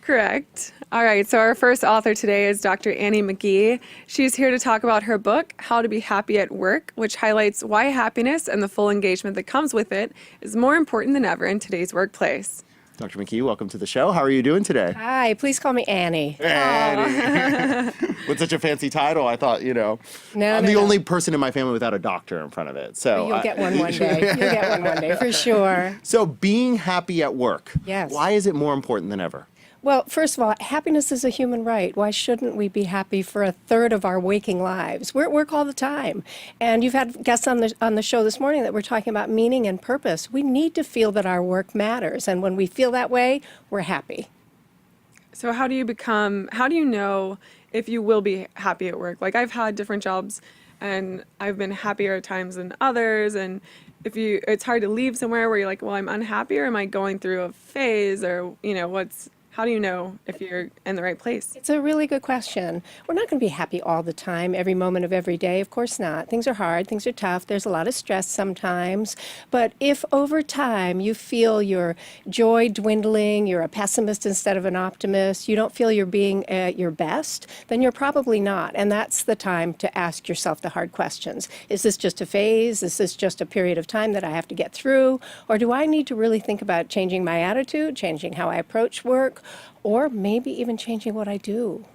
Correct. All right, so our first author today is Dr. Annie McGee. She's here to talk about her book, How to Be Happy at Work, which highlights why happiness and the full engagement that comes with it is more important than ever in today's workplace. Dr. McGee, welcome to the show. How are you doing today? Hi, please call me Annie. Annie. With such a fancy title, I thought, No, I'm no, the no. only person in my family without a doctor in front of it. So You'll get one day. You'll get one day for sure. So being happy at work. Yes. Why is it more important than ever? Well, first of all, happiness is a human right. Why shouldn't we be happy for a third of our waking lives? We're at work all the time. And you've had guests on the show this morning that were talking about meaning and purpose. We need to feel that our work matters. And when we feel that way, we're happy. So how do you know if you will be happy at work? Like, I've had different jobs and I've been happier at times than others, and it's hard to leave somewhere where you're like, well, I'm unhappy, or am I going through a phase, or how do you know if you're in the right place? It's a really good question. We're not going to be happy all the time, every moment of every day. Of course not. Things are hard. Things are tough. There's a lot of stress sometimes. But if over time you feel your joy dwindling, you're a pessimist instead of an optimist, you don't feel you're being at your best, then you're probably not. And that's the time to ask yourself the hard questions. Is this just a phase? Is this just a period of time that I have to get through? Or do I need to really think about changing my attitude, changing how I approach work, or maybe even changing what I do?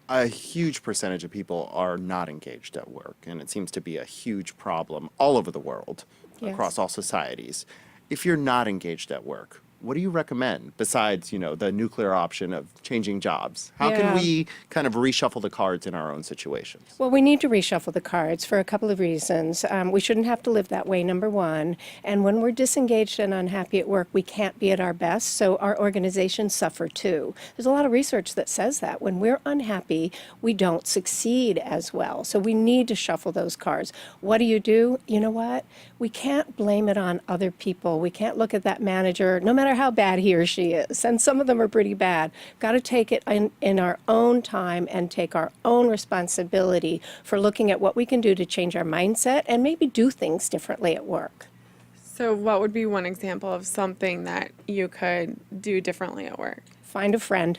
A huge percentage of people are not engaged at work, and it seems to be a huge problem all over the world, Yes. across all societies. If you're not engaged at work, what do you recommend besides, the nuclear option of changing jobs? How can Yeah. we kind of reshuffle the cards in our own situations? Well, we need to reshuffle the cards for a couple of reasons. We shouldn't have to live that way, number one. And when we're disengaged and unhappy at work, we can't be at our best, so our organizations suffer too. There's a lot of research that says that. When we're unhappy, we don't succeed as well. So we need to shuffle those cards. What do? You know what? We can't blame it on other people. We can't look at that manager, no matter how bad he or she is, and some of them are pretty bad. Got to take it in our own time and take our own responsibility for looking at what we can do to change our mindset and maybe do things differently at work. So what would be one example of something that you could do differently at work? Find a friend.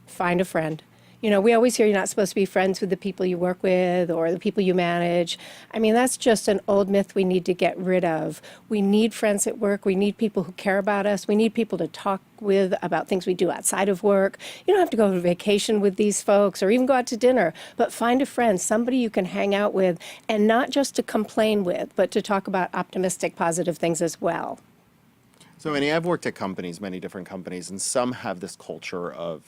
Find a friend. We always hear you're not supposed to be friends with the people you work with or the people you manage. I mean, that's just an old myth we need to get rid of. We need friends at work. We need people who care about us. We need people to talk with about things we do outside of work. You don't have to go on vacation with these folks or even go out to dinner, but find a friend, somebody you can hang out with, and not just to complain with, but to talk about optimistic, positive things as well. So, Annie, I've worked at companies, many different companies, and some have this culture of,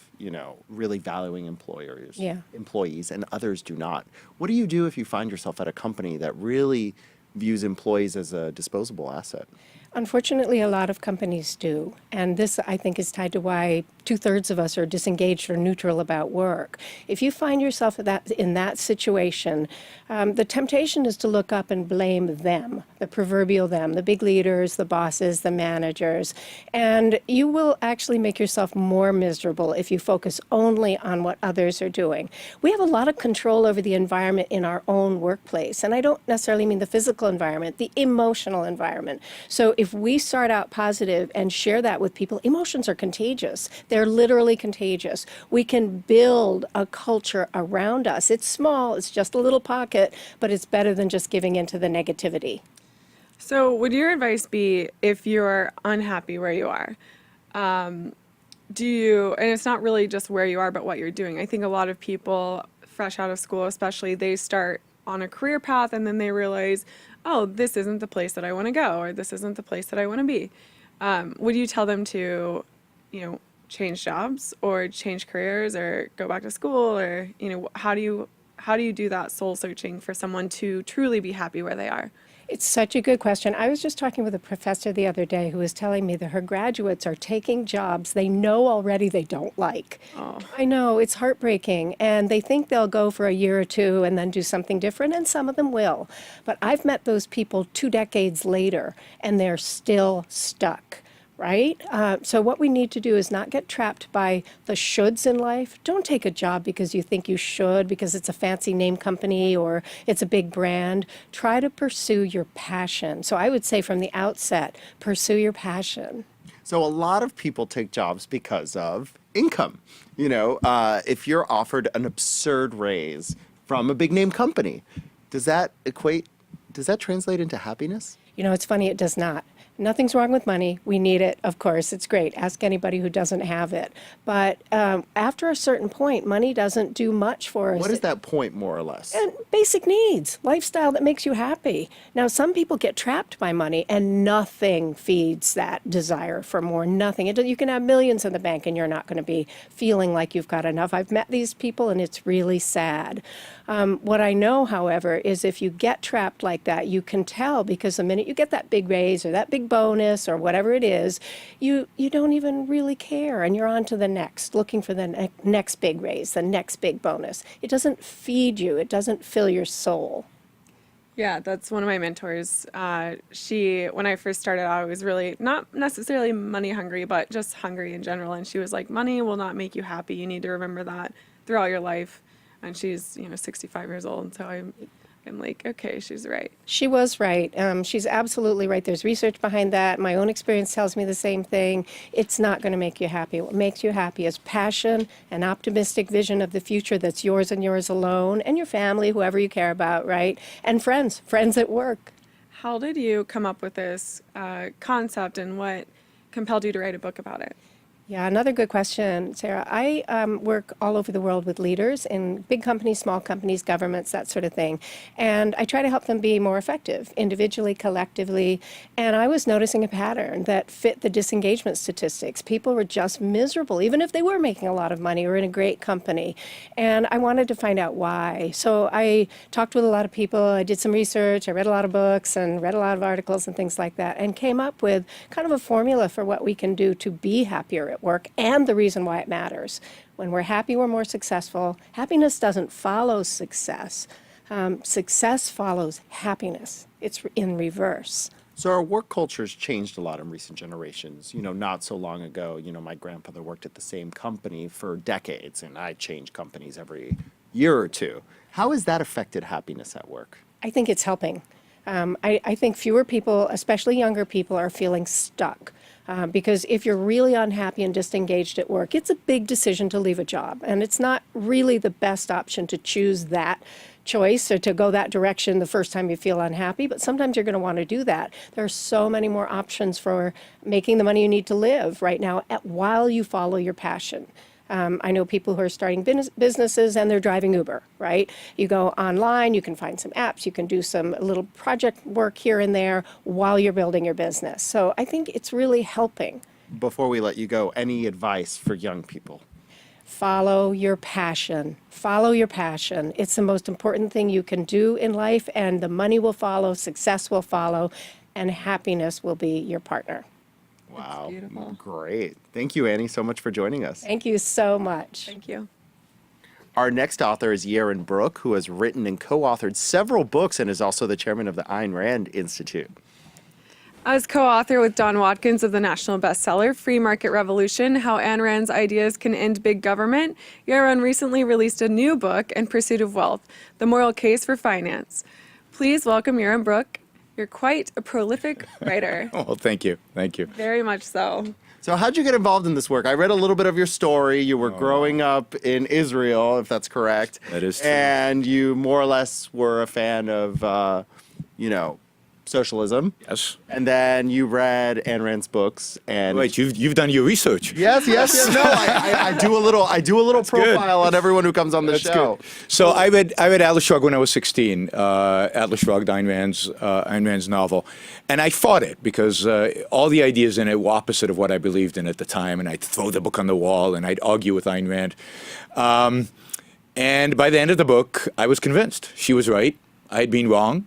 really valuing employees, and others do not. What do you do if you find yourself at a company that really views employees as a disposable asset? Unfortunately, a lot of companies do. And this, I think, is tied to why 2/3 of us are disengaged or neutral about work. If you find yourself in that situation, the temptation is to look up and blame them, the proverbial them, the big leaders, the bosses, the managers. And you will actually make yourself more miserable if you focus only on what others are doing. We have a lot of control over the environment in our own workplace. And I don't necessarily mean the physical environment, the emotional environment. So if we start out positive and share that with people, emotions are contagious. They're literally contagious. We can build a culture around us. It's small, it's just a little pocket, but it's better than just giving into the negativity. So, would your advice be if you're unhappy where you are? Do you, and it's not really just where you are, but what you're doing. I think a lot of people, fresh out of school especially, they start on a career path and then they realize, oh, this isn't the place that I want to go, or this isn't the place that I want to be. Would you tell them to, change jobs or change careers or go back to school, or, how do you do that soul searching for someone to truly be happy where they are? It's such a good question. I was just talking with a professor the other day who was telling me that her graduates are taking jobs they know already they don't like. Oh. I know, it's heartbreaking. And they think they'll go for a year or two and then do something different, and some of them will. But I've met those people 2 decades later, and they're still stuck. Right? So what we need to do is not get trapped by the shoulds in life. Don't take a job because you think you should, because it's a fancy name company or it's a big brand. Try to pursue your passion. So I would say from the outset, pursue your passion. So a lot of people take jobs because of income. If you're offered an absurd raise from a big name company, does that translate into happiness? It's funny, it does not. Nothing's wrong with money. We need it, of course. It's great. Ask anybody who doesn't have it. But after a certain point, money doesn't do much for us. What is that point, more or less? And basic needs, lifestyle that makes you happy. Now, some people get trapped by money, and nothing feeds that desire for more. Nothing. You can have millions in the bank, and you're not going to be feeling like you've got enough. I've met these people, and it's really sad. What I know, however, is if you get trapped like that, you can tell, because the minute you get that big raise or that big bonus or whatever it is, you don't even really care, and you're on to the next, looking for the next big raise, the next big bonus. It doesn't feed you. It doesn't fill your soul. Yeah, that's one of my mentors. When I first started out, I was really not necessarily money hungry, but just hungry in general. And she was like, money will not make you happy. You need to remember that throughout your life. And she's, 65 years old. And so I'm like, okay, she's right. She was right. She's absolutely right. There's research behind that. My own experience tells me the same thing. It's not going to make you happy. What makes you happy is passion, an optimistic vision of the future that's yours and yours alone, and your family, whoever you care about, right? And friends at work. How did you come up with this concept, and what compelled you to write a book about it? Yeah, another good question, Sarah. I work all over the world with leaders in big companies, small companies, governments, that sort of thing. And I try to help them be more effective, individually, collectively. And I was noticing a pattern that fit the disengagement statistics. People were just miserable, even if they were making a lot of money or in a great company. And I wanted to find out why. So I talked with a lot of people. I did some research. I read a lot of books and read a lot of articles and things like that, and came up with kind of a formula for what we can do to be happier at work, and the reason why it matters. When we're happy, we're more successful. Happiness doesn't follow success. Success follows happiness. It's in reverse. So our work culture's changed a lot in recent generations. Not so long ago, my grandfather worked at the same company for decades, and I change companies every year or two. How has that affected happiness at work? I think it's helping. I think fewer people, especially younger people, are feeling stuck. Because if you're really unhappy and disengaged at work, it's a big decision to leave a job. And it's not really the best option to choose that choice or to go that direction the first time you feel unhappy. But sometimes you're going to want to do that. There are so many more options for making the money you need to live right now while you follow your passion. I know people who are starting businesses and they're driving Uber, right? You go online, you can find some apps, you can do some little project work here and there while you're building your business. So I think it's really helping. Before we let you go, any advice for young people? Follow your passion. Follow your passion. It's the most important thing you can do in life, and the money will follow, success will follow, and happiness will be your partner. Wow. Beautiful. Great. Thank you, Annie, so much for joining us. Thank you so much. Thank you. Our next author is Yaron Brook, who has written and co-authored several books and is also the chairman of the Ayn Rand Institute. As co-author with Don Watkins of the national bestseller, Free Market Revolution, How Ayn Rand's Ideas Can End Big Government, Yaron recently released a new book, In Pursuit of Wealth, The Moral Case for Finance. Please welcome Yaron Brook. You're quite a prolific writer. Well, thank you. Thank you. Very much so. So how'd you get involved in this work? I read a little bit of your story. You were growing up in Israel, if that's correct. That is true. And you more or less were a fan of, socialism. Yes. And then you read Ayn Rand's books. And Wait, you've done your research. yes. No, I do a little profile on everyone who comes on the show. Good. So I read Atlas Shrugged when I was 16. Atlas Shrugged, Ayn Rand's novel, and I fought it because all the ideas in it were opposite of what I believed in at the time, and I'd throw the book on the wall and I'd argue with Ayn Rand. And by the end of the book, I was convinced she was right. I had been wrong.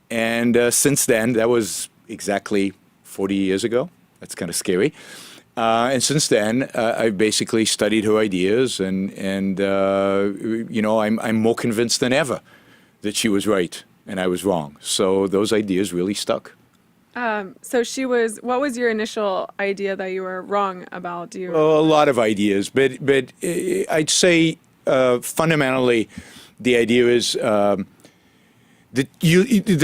And since then, that was exactly 40 years ago. That's kind of scary. And since then, I've basically studied her ideas, and I'm more convinced than ever that she was right and I was wrong. So those ideas really stuck. What was your initial idea that you were wrong about? Do you? A lot of ideas, but I'd say fundamentally, the idea is that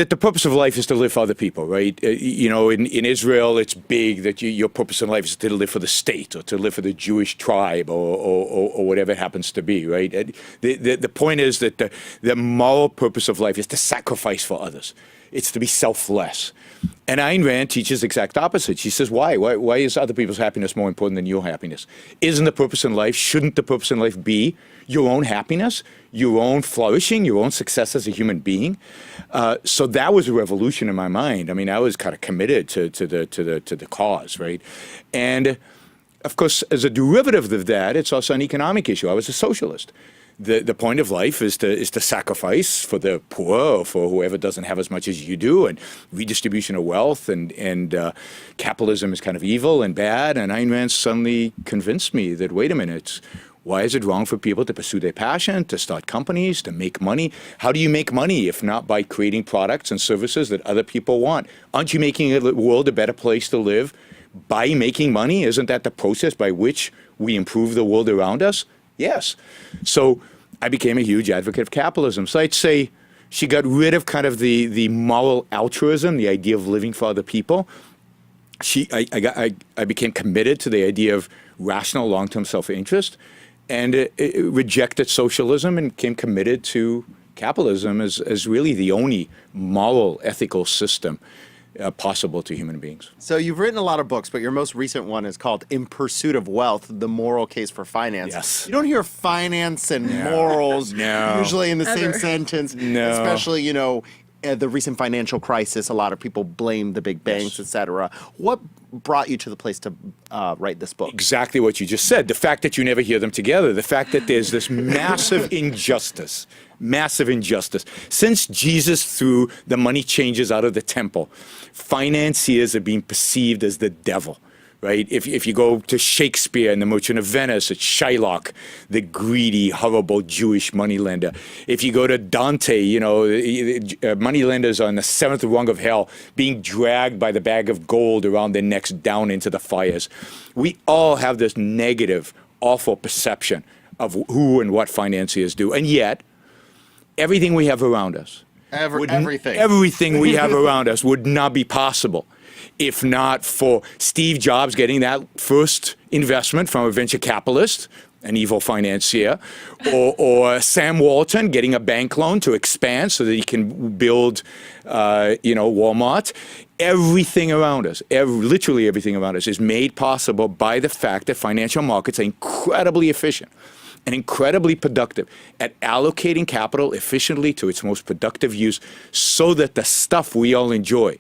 the purpose of life is to live for other people, right? In Israel, it's big that your purpose in life is to live for the state or to live for the Jewish tribe or whatever it happens to be, right? The point is that the moral purpose of life is to sacrifice for others. It's to be selfless. And Ayn Rand teaches the exact opposite. She says, why? Why is other people's happiness more important than your happiness? Shouldn't the purpose in life be your own happiness, your own flourishing, your own success as a human being? So that was a revolution in my mind. I mean, I was kind of committed to the cause, right? And of course, as a derivative of that, it's also an economic issue. I was a socialist. The point of life is to sacrifice for the poor or for whoever doesn't have as much as you do, and redistribution of wealth, and capitalism is kind of evil and bad. And Ayn Rand suddenly convinced me that, wait a minute, why is it wrong for people to pursue their passion, to start companies, to make money? How do you make money if not by creating products and services that other people want? Aren't you making the world a better place to live by making money? Isn't that the process by which we improve the world around us? Yes. So I became a huge advocate of capitalism. So I'd say she got rid of kind of the moral altruism, the idea of living for other people. I became committed to the idea of rational long-term self-interest, and rejected socialism and became committed to capitalism as really the only moral, ethical system possible to human beings. So you've written a lot of books, but your most recent one is called In Pursuit of Wealth, The Moral Case for Finance. Yes. You don't hear finance and morals No. usually in the same Ever. sentence. No. Especially, the recent financial crisis, a lot of people blame the big banks, etc. What brought you to the place to write this book? Exactly what you just said. The fact that you never hear them together. The fact that there's this massive injustice. Since Jesus threw the money changers out of the temple, financiers are being perceived as the devil. Right? If you go to Shakespeare and The Merchant of Venice, it's Shylock, the greedy, horrible Jewish moneylender. If you go to Dante, moneylenders are on the seventh rung of hell, being dragged by the bag of gold around their necks down into the fires. We all have this negative, awful perception of who and what financiers do. And yet, everything we have around us, everything we have around us would not be possible if not for Steve Jobs getting that first investment from a venture capitalist, an evil financier, or Sam Walton getting a bank loan to expand so that he can build, Walmart. Everything around us, literally everything around us, is made possible by the fact that financial markets are incredibly efficient and incredibly productive at allocating capital efficiently to its most productive use so that the stuff we all enjoy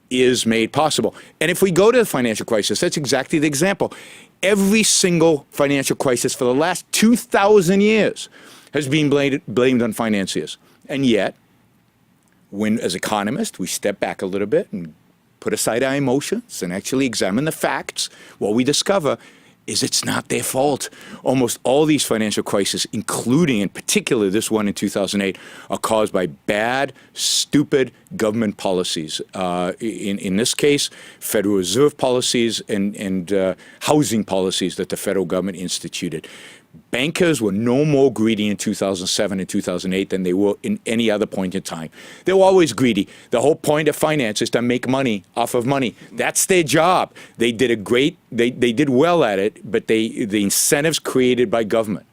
is made possible. And if we go to the financial crisis, that's exactly the example. Every single financial crisis for the last 2,000 years has been blamed on financiers. And yet, when, as economists, we step back a little bit and put aside our emotions and actually examine the facts, what we discover is it's not their fault. Almost all these financial crises, including in particular this one in 2008, are caused by bad, stupid government policies. In this case, Federal Reserve policies and housing policies that the federal government instituted. Bankers were no more greedy in 2007 and 2008 than they were in any other point in time. They were always greedy. The whole point of finance is to make money off of money. That's their job. They did they did well at it, but the incentives created by government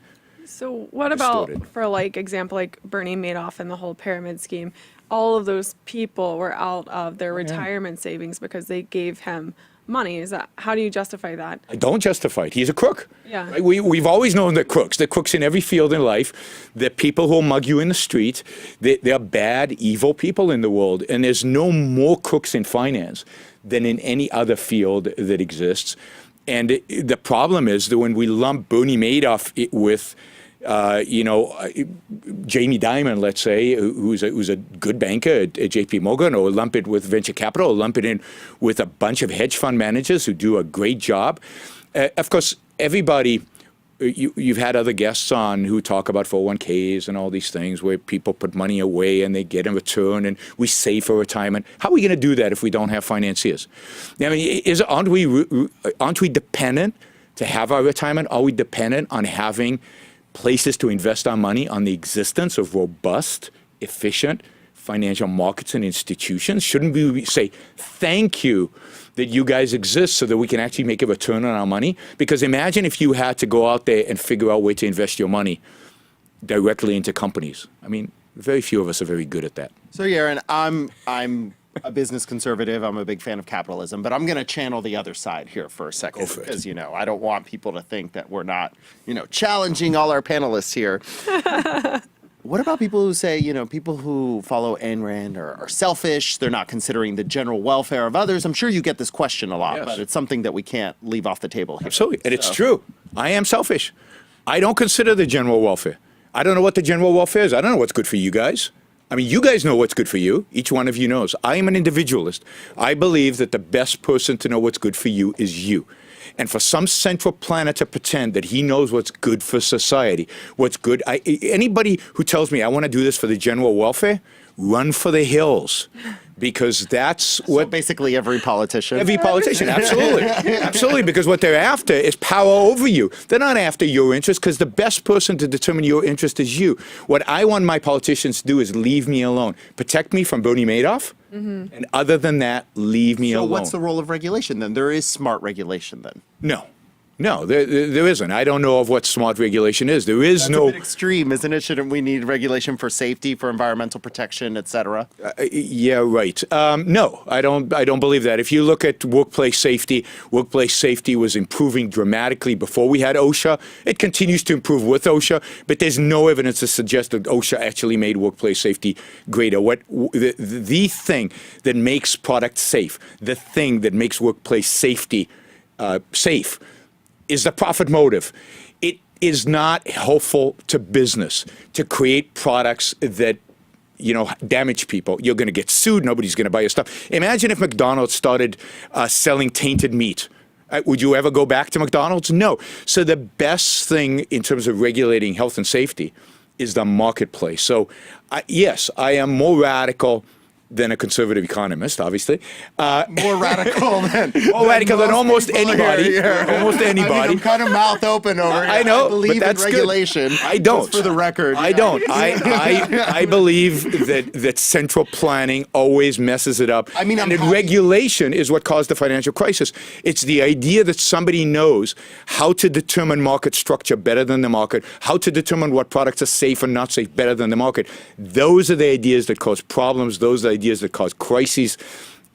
So what about, distorted. for like example, like Bernie Madoff and the whole pyramid scheme? All of those people were out of their retirement savings because they gave him money. How do you justify that? I don't justify it. He's a crook. Yeah. Right? We've always known that crooks. They're crooks in every field in life. They're people who'll mug you in the street. They're bad, evil people in the world. And there's no more crooks in finance than in any other field that exists. And the problem is that when we lump Bernie Madoff with Jamie Dimon, let's say, who's a good banker at JP Morgan, or lump it with venture capital, or lump it in with a bunch of hedge fund managers who do a great job. Of course, everybody, you've had other guests on who talk about 401ks and all these things where people put money away and they get a return and we save for retirement. How are we going to do that if we don't have financiers? I mean, aren't we dependent to have our retirement? Are we dependent on having places to invest our money, on the existence of robust, efficient financial markets and institutions? Shouldn't we say, thank you that you guys exist so that we can actually make a return on our money? Because imagine if you had to go out there and figure out where to invest your money directly into companies. I mean, very few of us are very good at that. So, Yaron, I'm a business conservative. I'm a big fan of capitalism, but I'm going to channel the other side here for a second because, I don't want people to think that we're not, challenging all our panelists here. What about people who say, people who follow Ayn Rand are selfish, they're not considering the general welfare of others? I'm sure you get this question a lot, but it's something that we can't leave off the table here. Absolutely, and it's true. I am selfish. I don't consider the general welfare. I don't know what the general welfare is. I don't know what's good for you guys. I mean, you guys know what's good for you. Each one of you knows. I am an individualist. I believe that the best person to know what's good for you is you. And for some central planet to pretend that he knows what's good for society, what's good, anybody who tells me I want to do this for the general welfare, run for the hills. Because that's what... So basically every politician. Every politician, absolutely. Absolutely, because what they're after is power over you. They're not after your interest, because the best person to determine your interest is you. What I want my politicians to do is leave me alone. Protect me from Bernie Madoff, and other than that, leave me alone. So what's the role of regulation then? There is smart regulation then? No, there isn't. I don't know of what smart regulation is. There is That's a bit extreme, isn't it? Shouldn't we need regulation for safety, for environmental protection, et cetera? Yeah, right. No, I don't believe that. If you look at workplace safety was improving dramatically before we had OSHA. It continues to improve with OSHA, but there's no evidence to suggest that OSHA actually made workplace safety greater. The thing that makes products safe, the thing that makes workplace safety safe, is the profit motive. It is not helpful to business to create products that damage people. You're going to get sued. Nobody's going to buy your stuff. Imagine if McDonald's started selling tainted meat. Would you ever go back to McDonald's? No. So the best thing in terms of regulating health and safety is the marketplace. So yes, I am more radical than a conservative economist, obviously. More radical than almost anybody. Almost anybody. I mean, I'm kind of mouth open over here. I know, I believe but that's in regulation. Good. I don't. Just for the record. I don't. I believe that central planning always messes it up. I mean, regulation is what caused the financial crisis. It's the idea that somebody knows how to determine market structure better than the market, how to determine what products are safe and not safe better than the market. Those are the ideas that cause problems. Those are the ideas that cause crises,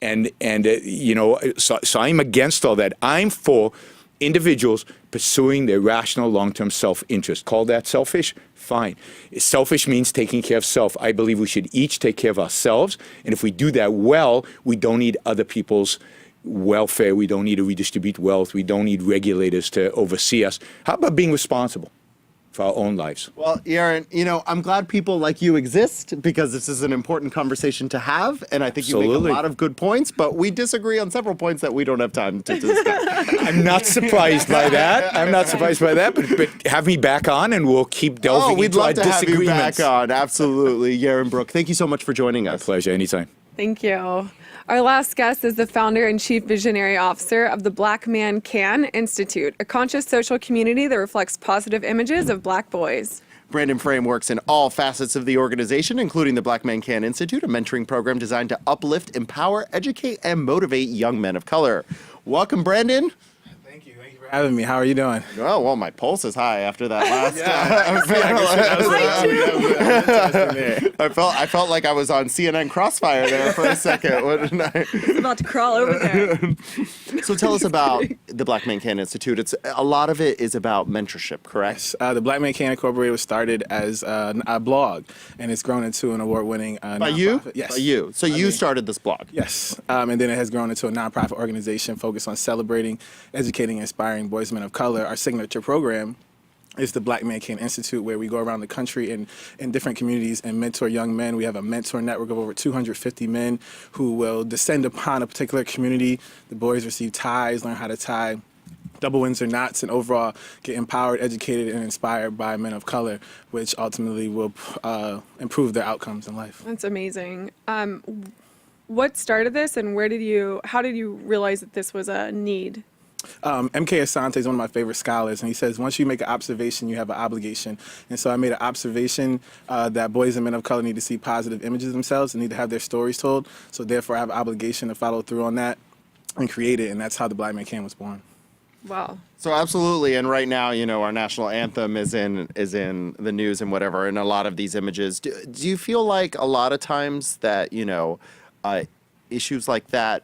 so I'm against all that. I'm for individuals pursuing their rational long-term self-interest. Call that selfish? Fine. Selfish means taking care of self. I believe we should each take care of ourselves, and if we do that well, we don't need other people's welfare. We don't need to redistribute wealth. We don't need regulators to oversee us. How about being responsible for our own lives? Well, Yaron, I'm glad people like you exist because this is an important conversation to have, and I think you make a lot of good points, but we disagree on several points that we don't have time to discuss. I'm not surprised by that. But have me back on and we'll keep delving into our disagreements. We'd love to have you back on. Absolutely. Yaron Brook, thank you so much for joining us. My pleasure. Anytime. Thank you. Our last guest is the founder and chief visionary officer of the Black Man Can Institute, a conscious social community that reflects positive images of Black boys. Brandon Frame works in all facets of the organization, including the Black Man Can Institute, a mentoring program designed to uplift, empower, educate, and motivate young men of color. Welcome, Brandon. Thank you for having me. How are you doing? Oh, well, my pulse is high after that last. I felt like I was on CNN Crossfire there for a second. Wouldn't I? About to crawl over there. So tell us about the Black Man Can Institute. It's a lot of it is about mentorship, correct? The Black Man Can Incorporated was started as a blog, and it's grown into an award-winning By you? nonprofit. Yes. By you. So you started this blog. Yes, and then it has grown into a nonprofit organization focused on celebrating, educating, and inspiring boys and men of color. Our signature program is the Black Man Can Institute, where we go around the country in different communities and mentor young men. We have a mentor network of over 250 men who will descend upon a particular community. The boys receive ties, learn how to tie double Windsor knots, and overall get empowered, educated, and inspired by men of color, which ultimately will improve their outcomes in life. That's amazing. What started this, and how did you realize that this was a need? M.K. Asante is one of my favorite scholars, and he says once you make an observation, you have an obligation. And so I made an observation that boys and men of color need to see positive images of themselves and need to have their stories told. So therefore, I have an obligation to follow through on that and create it, and that's how the Black Man Can was born. Wow. So absolutely, and right now, our national anthem is in the news and whatever, and a lot of these images. Do you feel like a lot of times that issues like that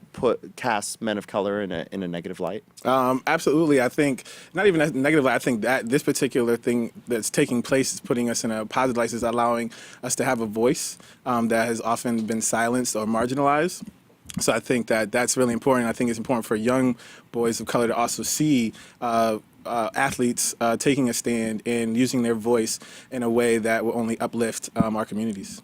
cast men of color in a negative light? Absolutely. I think not even a negative light. I think that this particular thing that's taking place is putting us in a positive light, is allowing us to have a voice that has often been silenced or marginalized. So I think that that's really important. I think it's important for young boys of color to also see athletes taking a stand and using their voice in a way that will only uplift our communities.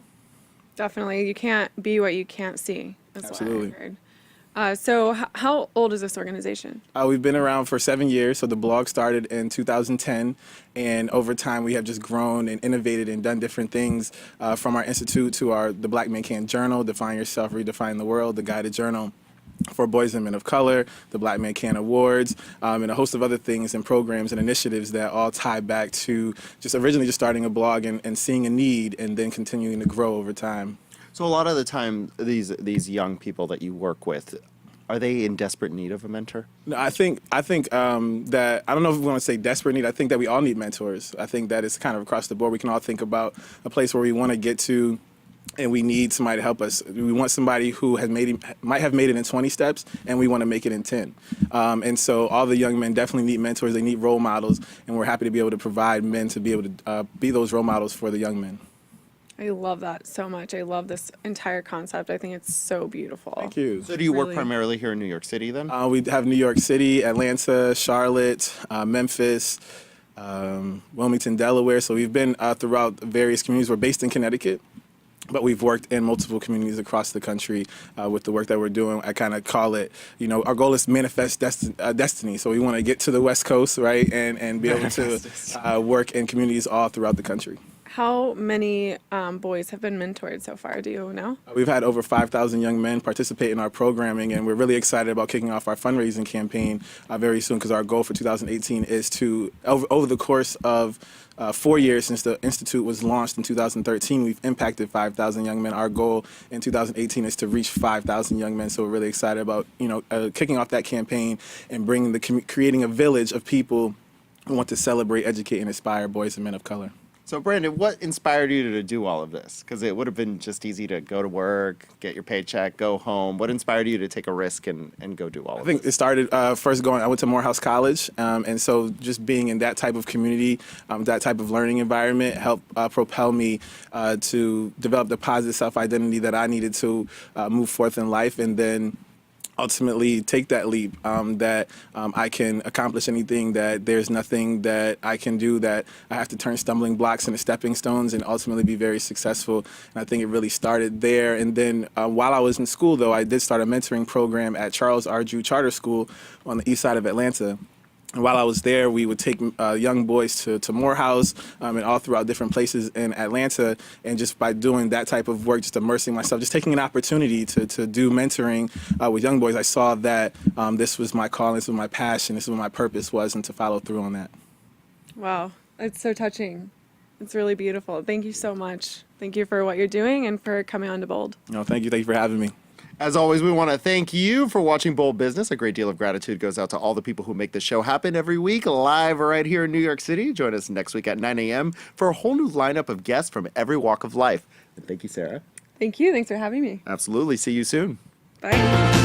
Definitely. You can't be what you can't see. That's Absolutely. what I heard. So how old is this organization? We've been around for 7 years. So the blog started in 2010, and over time we have just grown and innovated and done different things from our institute to the Black Man Can Journal, Define Yourself, Redefine the World, the guided journal for boys and men of color, the Black Man Can Awards, and a host of other things and programs and initiatives that all tie back to just originally just starting a blog and seeing a need and then continuing to grow over time. So a lot of the time, these young people that you work with, are they in desperate need of a mentor? No, I think that, I don't know if we want to say desperate need. I think that we all need mentors. I think that it's kind of across the board. We can all think about a place where we want to get to, and we need somebody to help us. We want somebody who might have made it in 20 steps, and we want to make it in 10. And so all the young men definitely need mentors. They need role models, and we're happy to be able to provide men to be able to be those role models for the young men. I love that so much. I love this entire concept. I think it's so beautiful. Thank you. So do you work primarily here in New York City then? We have New York City, Atlanta, Charlotte, Memphis, Wilmington, Delaware. So we've been throughout various communities. We're based in Connecticut, but we've worked in multiple communities across the country with the work that we're doing. I kind of call it, our goal is to manifest destiny. So we want to get to the West Coast, right, and be able to work in communities all throughout the country. How many boys have been mentored so far? Do you know? We've had over 5,000 young men participate in our programming, and we're really excited about kicking off our fundraising campaign very soon, because our goal for 2018 is to, over the course of 4 years since the Institute was launched in 2013, we've impacted 5,000 young men. Our goal in 2018 is to reach 5,000 young men, so we're really excited about kicking off that campaign and creating a village of people who want to celebrate, educate, and inspire boys and men of color. So Brandon, what inspired you to do all of this? Because it would have been just easy to go to work, get your paycheck, go home. What inspired you to take a risk and go do all of this? I think it started I went to Morehouse College, and so just being in that type of community, that type of learning environment helped propel me to develop the positive self-identity that I needed to move forth in life, and then ultimately take that leap, that I can accomplish anything, that there's nothing that I can do, that I have to turn stumbling blocks into stepping stones and ultimately be very successful. And I think it really started there. And then while I was in school, though, I did start a mentoring program at Charles R. Drew Charter School on the east side of Atlanta. And while I was there, we would take young boys to Morehouse and all throughout different places in Atlanta. And just by doing that type of work, just immersing myself, just taking an opportunity to do mentoring with young boys, I saw that this was my calling, this was my passion, this is what my purpose was, and to follow through on that. Wow, it's so touching. It's really beautiful. Thank you so much. Thank you for what you're doing and for coming on to Bold. No, thank you for having me. As always, we want to thank you for watching Bold Business. A great deal of gratitude goes out to all the people who make this show happen every week, live right here in New York City. Join us next week at 9 a.m. for a whole new lineup of guests from every walk of life. And thank you, Sarah. Thank you. Thanks for having me. Absolutely. See you soon. Bye.